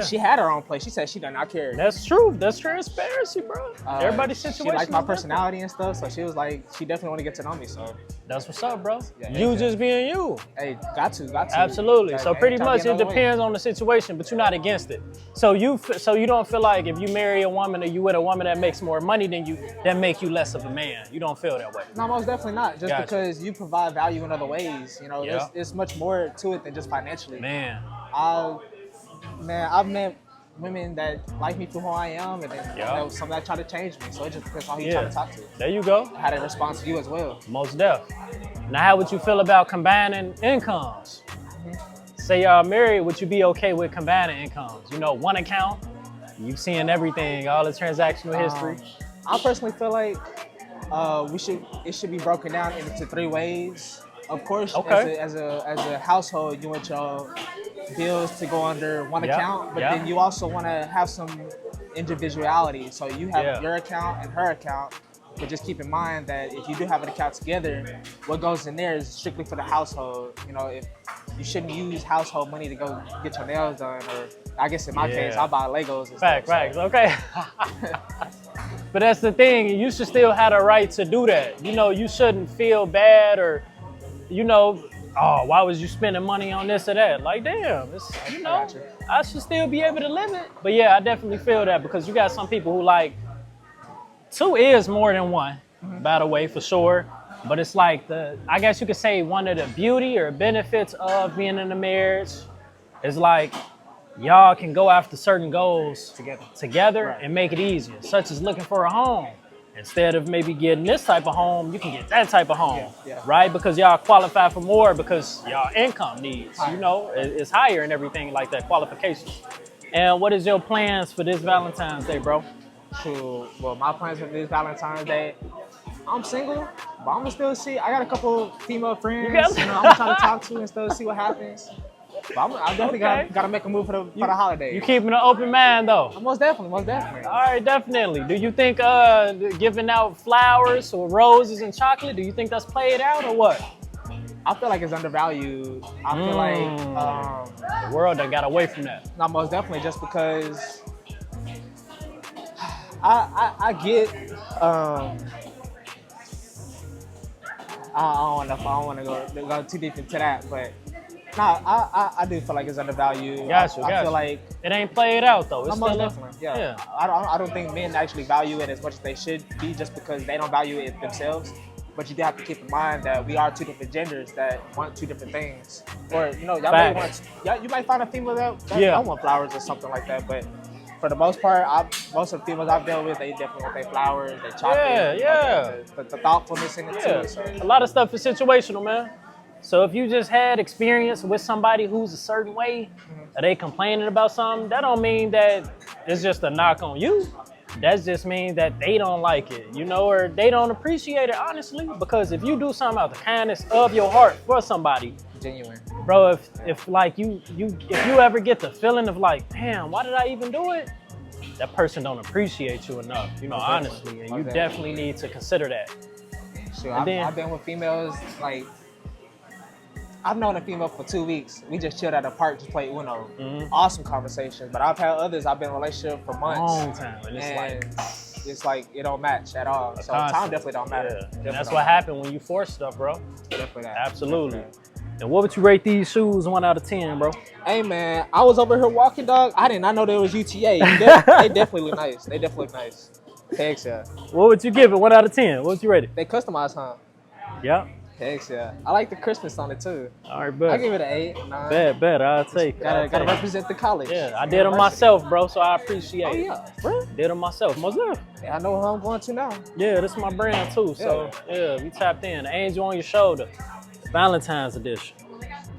Speaker 20: She had her own place. She said she did not care.
Speaker 5: That's true. That's transparency, bro. Everybody's situation.
Speaker 20: She liked my
Speaker 5: is different.
Speaker 20: personality and stuff, so she was like, she definitely want to get to know me. So
Speaker 5: that's what's up, bro.
Speaker 20: Yeah,
Speaker 5: You just being you.
Speaker 20: Hey, got to.
Speaker 5: Absolutely.
Speaker 20: Like,
Speaker 5: So
Speaker 20: ain't
Speaker 5: pretty
Speaker 20: trying to
Speaker 5: much
Speaker 20: be
Speaker 5: it
Speaker 20: another way.
Speaker 5: depends on the situation, but you're not against it. So you don't feel like if you marry a woman or you with a woman that makes more money than you, that make you less of a man. You don't feel that way.
Speaker 20: No, most definitely not. Just
Speaker 5: Gotcha.
Speaker 20: because you provide value in other ways. You know,
Speaker 5: Yeah.
Speaker 20: there's much more to it than just financially.
Speaker 5: Man.
Speaker 20: I've met women that like me for who I am, and then
Speaker 5: Yeah.
Speaker 20: you know, some that try to change me. So it just depends on who you
Speaker 5: Yeah.
Speaker 20: try to talk to.
Speaker 5: There you go.
Speaker 20: How they respond to you as well.
Speaker 5: Most def. Now, how would you feel about combining incomes? Say y'all married, would you be okay with combining incomes? You know, one account, you've seen everything, all the transactional history.
Speaker 20: I personally feel like it should be broken down into 3 ways. Of course,
Speaker 5: Okay.
Speaker 20: as a household, you want your bills to go under one
Speaker 5: Yeah,
Speaker 20: account, but
Speaker 5: yeah.
Speaker 20: then you also want to have some individuality. So you have
Speaker 5: Yeah.
Speaker 20: your account and her account, but just keep in mind that if you do have an account together, what goes in there is strictly for the household. You know, if you shouldn't use household money to go get your nails done or I guess in my case, I buy Legos and
Speaker 5: Facts,
Speaker 20: stuff. So.
Speaker 5: okay. But that's the thing. You should still have the right to do that. You know, you shouldn't feel bad or, you know, oh, why was you spending money on this or that? Like, damn, it's, you know, I should still be able to live it. But yeah, I definitely feel that because you got some people who like, 2 is more than 1, by the way, for sure. But it's like I guess you could say one of the beauty or benefits of being in a marriage is like, y'all can go after certain goals together right. and make it easier, such as looking for a home. Instead of maybe getting this type of home, you can get that type of home, right? Because y'all qualify for more because y'all income needs, you know, it's higher and everything like that, qualifications. And what is your plans for this Valentine's Day, bro?
Speaker 20: Shoot, well, my plans for this Valentine's Day, I'm single, but I'm gonna still see. I got a couple female friends, you know, I'm trying to talk to and still see what happens. But I definitely gotta make a move for the holidays.
Speaker 5: You keeping an open mind though?
Speaker 20: Most definitely.
Speaker 5: All right, definitely. Do you think giving out flowers or roses and chocolate, do you think that's played out or what?
Speaker 20: I feel like it's undervalued. I feel like
Speaker 5: the world done got away from that.
Speaker 20: No, most definitely, just because I get I don't want to go too deep into that, but no, I do feel like it's undervalued. I feel like
Speaker 5: it ain't played out though. It's
Speaker 20: most
Speaker 5: still
Speaker 20: definitely, yeah. I don't think men actually value it as much as they should be, just because they don't value it themselves. But you do have to keep in mind that we are 2 different genders that want 2 different things. Or you know, you might find a female that don't want flowers or something like that, but. For the most part, most of the females I've dealt with, they definitely want their flowers, their chocolate, the thoughtfulness in it too. So.
Speaker 5: A lot of stuff is situational, man. So if you just had experience with somebody who's a certain way, or they complaining about something, that don't mean that it's just a knock on you. That just means that they don't like it, you know, or they don't appreciate it, honestly. Because if you do something out the kindness of your heart for somebody,
Speaker 20: genuine,
Speaker 5: bro, if like if you ever get the feeling of like, damn, why did I even do it? That person don't appreciate you enough, you know, honestly, and you definitely need to consider that.
Speaker 20: Sure, I've been with females, like, I've known a female for 2 weeks. We just chilled at a park, just played Uno. Awesome conversations. But I've had others, I've been in a relationship for months.
Speaker 5: Long time, and
Speaker 20: it's like it don't match at all. So time definitely don't matter.
Speaker 5: And that's what happened when you force stuff, bro.
Speaker 20: Definitely that.
Speaker 5: Absolutely.
Speaker 20: Definitely.
Speaker 5: And what would you rate these shoes 1 out of 10, bro?
Speaker 20: Hey man, I was over here walking, dog. I did not know there was UTA. They definitely look nice. They definitely look nice. Thanks, yeah.
Speaker 5: What would you give it 1 out of 10? What would you rate it?
Speaker 20: They customized, huh?
Speaker 5: Yep.
Speaker 20: Thanks, yeah. I like the Christmas on it too.
Speaker 5: All right, bet.
Speaker 20: I give it an 8, 9.
Speaker 5: Bet. I'll take it.
Speaker 20: Gotta represent the college.
Speaker 5: Yeah, I did them myself, bro, so I appreciate it.
Speaker 20: Oh yeah, bro.
Speaker 5: Did them myself. Most of
Speaker 20: yeah, I know who I'm going to now.
Speaker 5: Yeah, this is my brand too. So yeah, we tapped in. The angel on your shoulder. Valentine's edition.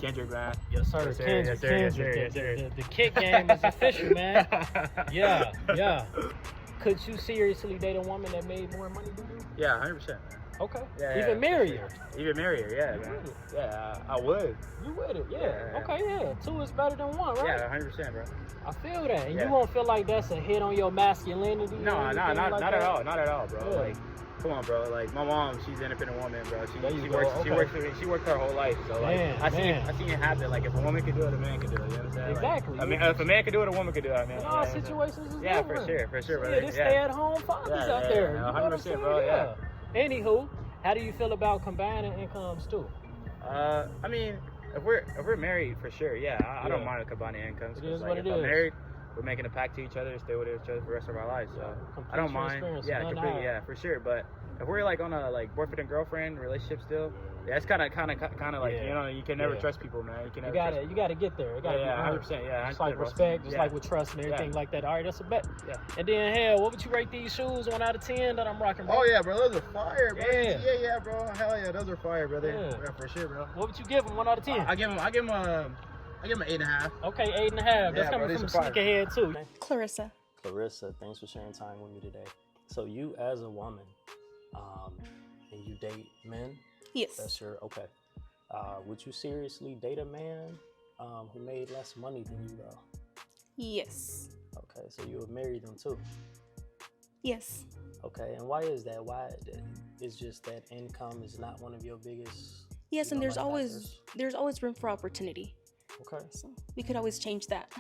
Speaker 21: Kendrick, man.
Speaker 5: Yes, sir.
Speaker 21: Yes, sir.
Speaker 5: Kendrick,
Speaker 21: Yes, sir.
Speaker 5: Kendrick.
Speaker 21: Yes, sir.
Speaker 5: The kick game is official, man. Yeah. Could you seriously date a woman that made more money than you?
Speaker 21: Yeah, 100%, man.
Speaker 5: Okay.
Speaker 21: Yeah,
Speaker 5: Even marry her?
Speaker 21: Even marry her, yeah, man. Yeah, I would.
Speaker 5: You would it? Yeah. Okay, yeah. 2 is better than 1, right?
Speaker 21: Yeah, 100%, bro.
Speaker 5: I feel that. And you won't feel like that's a hit on your masculinity?
Speaker 21: No, not at all. Not at all, bro. Yeah. Like, come on, bro. Like, my mom, she's an independent woman, bro. She works her whole life. So, like, I seen it happen. Like, if a woman can do it, a man can do it. You understand?
Speaker 5: Exactly.
Speaker 21: Like, I mean, if a man can do it, a woman can do it, man.
Speaker 5: In all situations is different.
Speaker 21: for sure, bro.
Speaker 5: Yeah, there's stay-at-home fathers out there.
Speaker 21: 100%, bro. Yeah.
Speaker 5: Anywho, how do you feel about combining incomes too?
Speaker 21: I mean, if we're married, for sure, I don't mind combining incomes.
Speaker 5: It is
Speaker 21: like,
Speaker 5: what
Speaker 21: if
Speaker 5: it
Speaker 21: I'm
Speaker 5: is.
Speaker 21: married, we're making a pact to each other, stay with each other for the rest of our lives. So I don't mind. Yeah, completely. Yeah, for sure. But if we're like on a like boyfriend and girlfriend relationship still, it's kind of like you know, you can never trust people, man. You
Speaker 5: gotta get there. It gotta be
Speaker 21: 100%. Yeah,
Speaker 5: just like respect, just like with trust and everything like that. All right, that's a bet.
Speaker 21: Yeah.
Speaker 5: And then hell, what would you rate these shoes 1 out of 10 that I'm rocking, bro?
Speaker 21: Oh yeah, bro, those are fire, bro.
Speaker 5: Yeah,
Speaker 21: bro. Hell yeah, those are fire, brother. Yeah, for sure, bro.
Speaker 5: What would you give them 1 out of 10?
Speaker 21: I give them an 8.5.
Speaker 5: Okay, 8.5. That's coming from Sneakerhead too.
Speaker 9: Clarissa,
Speaker 5: thanks for sharing time with me today. So you as a woman, and you date men?
Speaker 9: Yes.
Speaker 5: That's your, okay. Would you seriously date a man who made less money than you though?
Speaker 9: Yes.
Speaker 5: Okay, so you would marry them too?
Speaker 9: Yes.
Speaker 5: Okay, and why is that? Why it's just that income is not one of your biggest?
Speaker 9: Yes, and there's always room for opportunity.
Speaker 5: Okay.
Speaker 9: So we could always change that.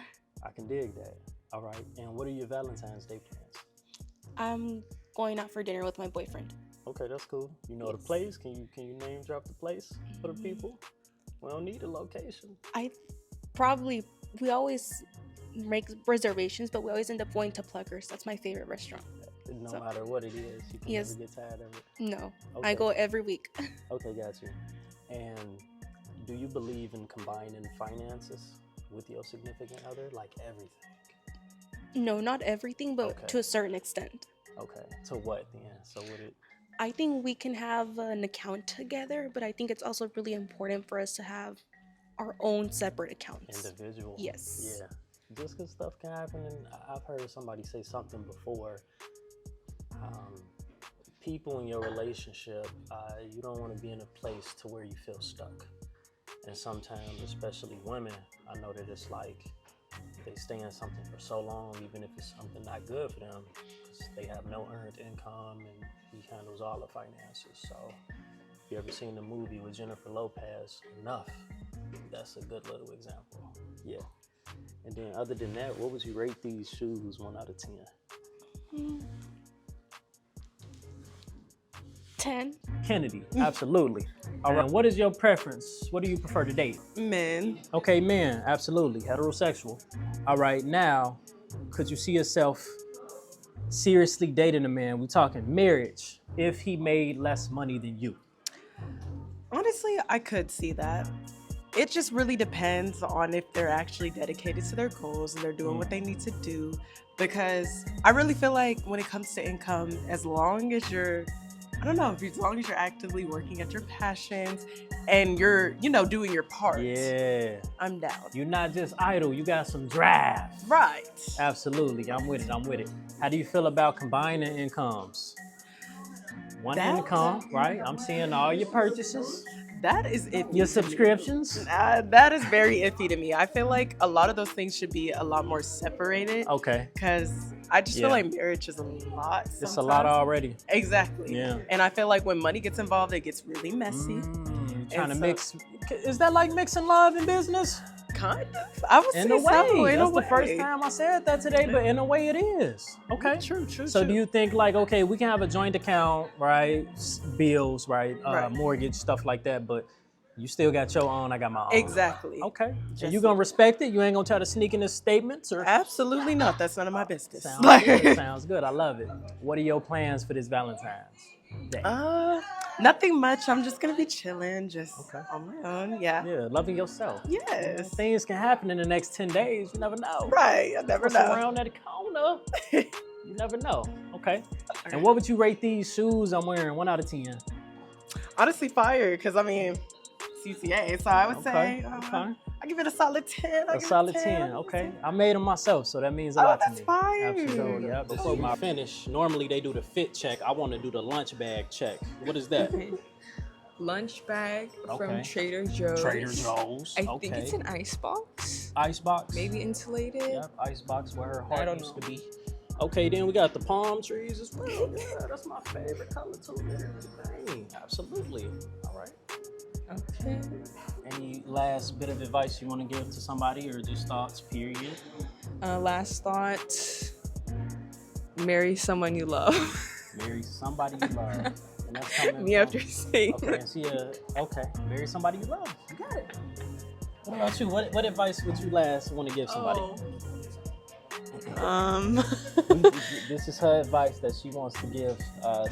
Speaker 1: I can dig that. All right. And what are your Valentine's Day plans?
Speaker 4: I'm going out for dinner with my boyfriend.
Speaker 1: Okay, that's cool. You know the place? Can you name drop the place for the people? We don't need a location.
Speaker 4: We always make reservations, but we always end up going to Pluckers. That's my favorite restaurant.
Speaker 1: No matter what it is, you can never get tired of it.
Speaker 4: No,
Speaker 1: Okay.
Speaker 4: I go every week.
Speaker 1: Okay, got you. And do you believe in combining finances with your significant other? Like everything?
Speaker 4: No, not everything, but to a certain extent.
Speaker 1: Okay. To what then? So would it?
Speaker 4: I think we can have an account together, but I think it's also really important for us to have our own separate accounts.
Speaker 1: Individual.
Speaker 4: Yes.
Speaker 1: Yeah. Just because stuff can happen, and I've heard somebody say something before. People in your relationship, you don't want to be in a place to where you feel stuck. And sometimes, especially women, I know that it's like they stay in something for so long, even if it's something not good for them, because they have no earned income and he handles all the finances. So if you ever seen the movie with Jennifer Lopez, Enough, that's a good little example. Yeah. And then other than that, what would you rate these shoes 1 out of 10?
Speaker 4: 10.
Speaker 1: Kennedy, absolutely. All right, what is your preference? What do you prefer to date?
Speaker 6: Men.
Speaker 1: Okay, men, absolutely. Heterosexual. All right, now, could you see yourself seriously dating a man? We're talking marriage, if he made less money than you.
Speaker 6: Honestly, I could see that. It just really depends on if they're actually dedicated to their goals and they're doing what they need to do. Because I really feel like when it comes to income, as long as you're actively working at your passions and you're, doing your part.
Speaker 1: Yeah.
Speaker 6: I'm down.
Speaker 1: You're not just idle, you got some drive.
Speaker 6: Right.
Speaker 1: Absolutely, I'm with it. How do you feel about combining incomes? One income, right? I'm seeing all your purchases.
Speaker 6: That is iffy.
Speaker 1: Your subscriptions?
Speaker 6: That is very iffy to me. I feel like a lot of those things should be a lot more separated.
Speaker 1: Okay.
Speaker 6: Because I just feel like marriage is a lot. Sometimes.
Speaker 1: It's a lot already.
Speaker 6: Exactly.
Speaker 1: Yeah.
Speaker 6: And I feel like when money gets involved, it gets really messy.
Speaker 1: Trying to mix. Is that like mixing love and business?
Speaker 6: Kind of. I would say
Speaker 1: in a way. That's
Speaker 6: the
Speaker 1: first time I said that today, but in a way it is. Okay.
Speaker 6: True.
Speaker 1: So do you think like, okay, we can have a joint account, right? Bills, right? Mortgage, stuff like that, but you still got your own, I got my own.
Speaker 6: Exactly.
Speaker 1: Okay. And you gonna respect it? You ain't gonna try to sneak in the statements? Or?
Speaker 6: Absolutely not. That's none of my business.
Speaker 1: Sounds good. I love it. What are your plans for this Valentine's Day?
Speaker 6: Nothing much. I'm just gonna be chilling, just on my own. Yeah.
Speaker 1: Yeah, loving yourself.
Speaker 6: Yes.
Speaker 1: Things can happen in the next 10 days. You never know.
Speaker 6: Right. I never know.
Speaker 1: Around that corner. You never know. Okay. And what would you rate these shoes I'm wearing 1 out of 10?
Speaker 6: Honestly, fire. Because I mean, CCA. So I would say I give it a solid 10.
Speaker 1: A solid 10. Okay. I made them myself, so that means a lot to me.
Speaker 6: That's fire.
Speaker 1: Absolutely. Yeah. Before I finish, normally they do the fit check. I want to do the lunch bag check. What is that?
Speaker 22: Lunch bag from Trader Joe's.
Speaker 1: Trader Joe's.
Speaker 22: I think it's an ice box.
Speaker 1: Ice box.
Speaker 22: Maybe insulated.
Speaker 1: Yep. Ice box where her heart used to be. Okay, then we got the palm trees as well. Yeah, that's my favorite color too. Dang, absolutely. All right.
Speaker 22: Okay.
Speaker 1: Any last bit of advice you want to give to somebody, or just thoughts? Period.
Speaker 22: Last thought: marry someone you love.
Speaker 1: Marry somebody you love. And that's coming
Speaker 22: me after saying.
Speaker 1: Okay. Marry somebody you love. You got it. What about you? What advice would you want to give somebody? This is her advice that she wants to give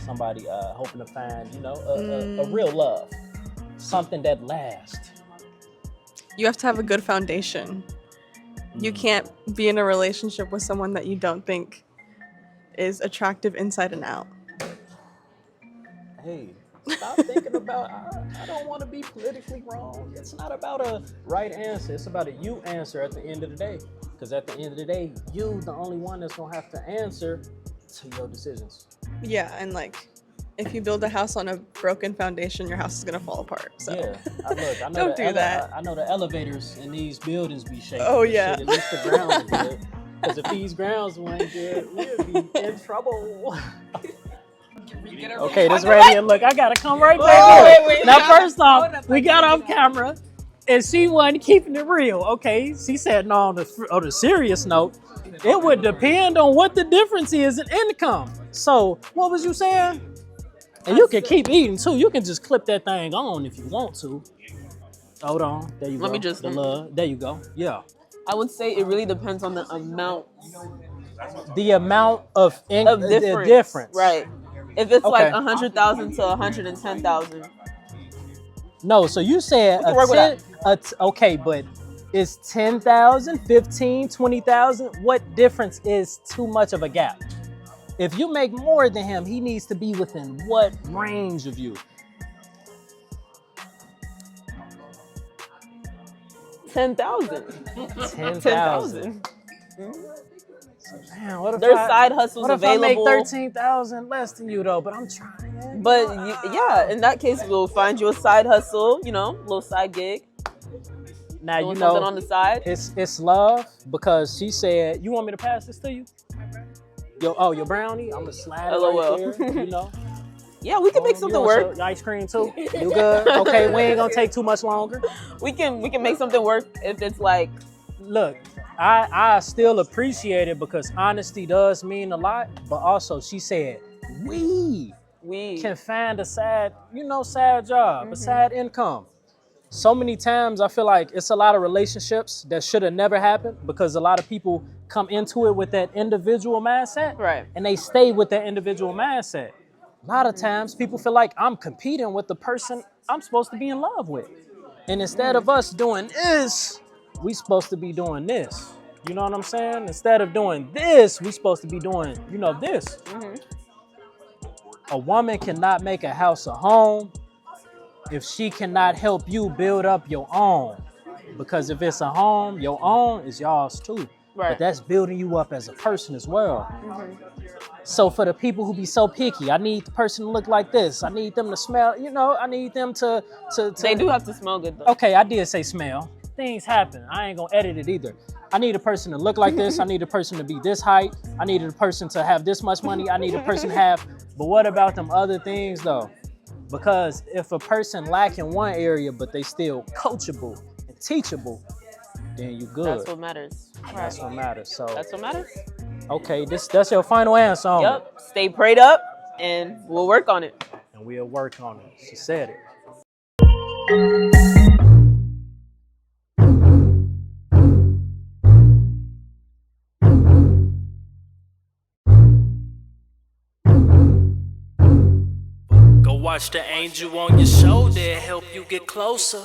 Speaker 1: somebody hoping to find, a real love, something that lasts.
Speaker 2: You have to have a good foundation. You can't be in a relationship with someone that you don't think is attractive inside and out.
Speaker 1: Hey, stop thinking about, I don't want to be politically wrong. It's not about a right answer. It's about a you answer at the end of the day. Because at the end of the day, you the only one that's going to have to answer to your decisions.
Speaker 2: Yeah, and if you build a house on a broken foundation, your house is going to fall apart. So.
Speaker 1: Yeah, I know
Speaker 2: don't do that.
Speaker 1: I know the elevators in these buildings be shaking.
Speaker 2: Oh, yeah.
Speaker 1: Shit, at least the grounds are good. Because if these grounds weren't good, we'd be in trouble. Okay, this ready. And look, I got to come right back.
Speaker 22: Wait.
Speaker 1: Now, first off, we got off camera.
Speaker 5: and she wasn't keeping it real. Okay, she said no. On the serious note, it would depend on what the difference is in income. So what was you saying? And you can keep eating too. You can just clip that thing on if you want to. Hold on. There you go.
Speaker 12: Let me just.
Speaker 5: There you go. Yeah.
Speaker 12: I would say it really depends on the amount.
Speaker 5: The amount of
Speaker 12: difference.
Speaker 5: difference.
Speaker 12: Right. If it's like 100,000 to 110,000.
Speaker 5: No, so you said okay, but it's 10,000, 15, 20,000. What difference is too much of a gap? If you make more than him, he needs to be within what range of you?
Speaker 12: 10,000.
Speaker 5: 10,000. Man, what if
Speaker 12: there's side hustles available.
Speaker 5: What if I make 13,000 less than you though? But I'm trying.
Speaker 12: But in that case, we'll find you a side hustle. You know, a little side gig.
Speaker 5: Now
Speaker 12: doing something on the side.
Speaker 5: It's love because she said, "You want me to pass this to you?" Your brownie. I'm gonna slide it right there. You know.
Speaker 12: Yeah, we can make something work.
Speaker 5: Ice cream too. You good? Okay, we ain't gonna take too much longer.
Speaker 12: We can make something work if it's like.
Speaker 5: Look, I still appreciate it because honesty does mean a lot. But also, she said we can find a sad job, a sad income. So many times I feel like it's a lot of relationships that should have never happened because a lot of people come into it with that individual mindset,
Speaker 12: right? And
Speaker 5: they stay with that individual mindset. A lot of times people feel like I'm competing with the person I'm supposed to be in love with. And instead of us doing this, we supposed to be doing this. You know what I'm saying? Instead of doing this, we supposed to be doing, this. A woman cannot make a house a home if she cannot help you build up your own. Because if it's a home, your own is yours too.
Speaker 12: Right.
Speaker 5: But that's building you up as a person as well. So for the people who be so picky, I need the person to look like this. I need them to smell, I need them to
Speaker 12: They do have to smell good though.
Speaker 5: Okay, I did say smell. Things happen. I ain't gonna edit it either. I need a person to look like this. I need a person to be this height. I need a person to have this much money. I need a person to have, but what about them other things though? Because if a person lack in one area, but they still coachable and teachable, then you good.
Speaker 12: That's what matters.
Speaker 5: That's what matters. So
Speaker 12: that's what matters.
Speaker 5: Okay, that's your final answer on it.
Speaker 12: Yep. Stay prayed up, and we'll work on it.
Speaker 5: And we'll work on it. She said it.
Speaker 7: Watch the angel on your shoulder help you get closer.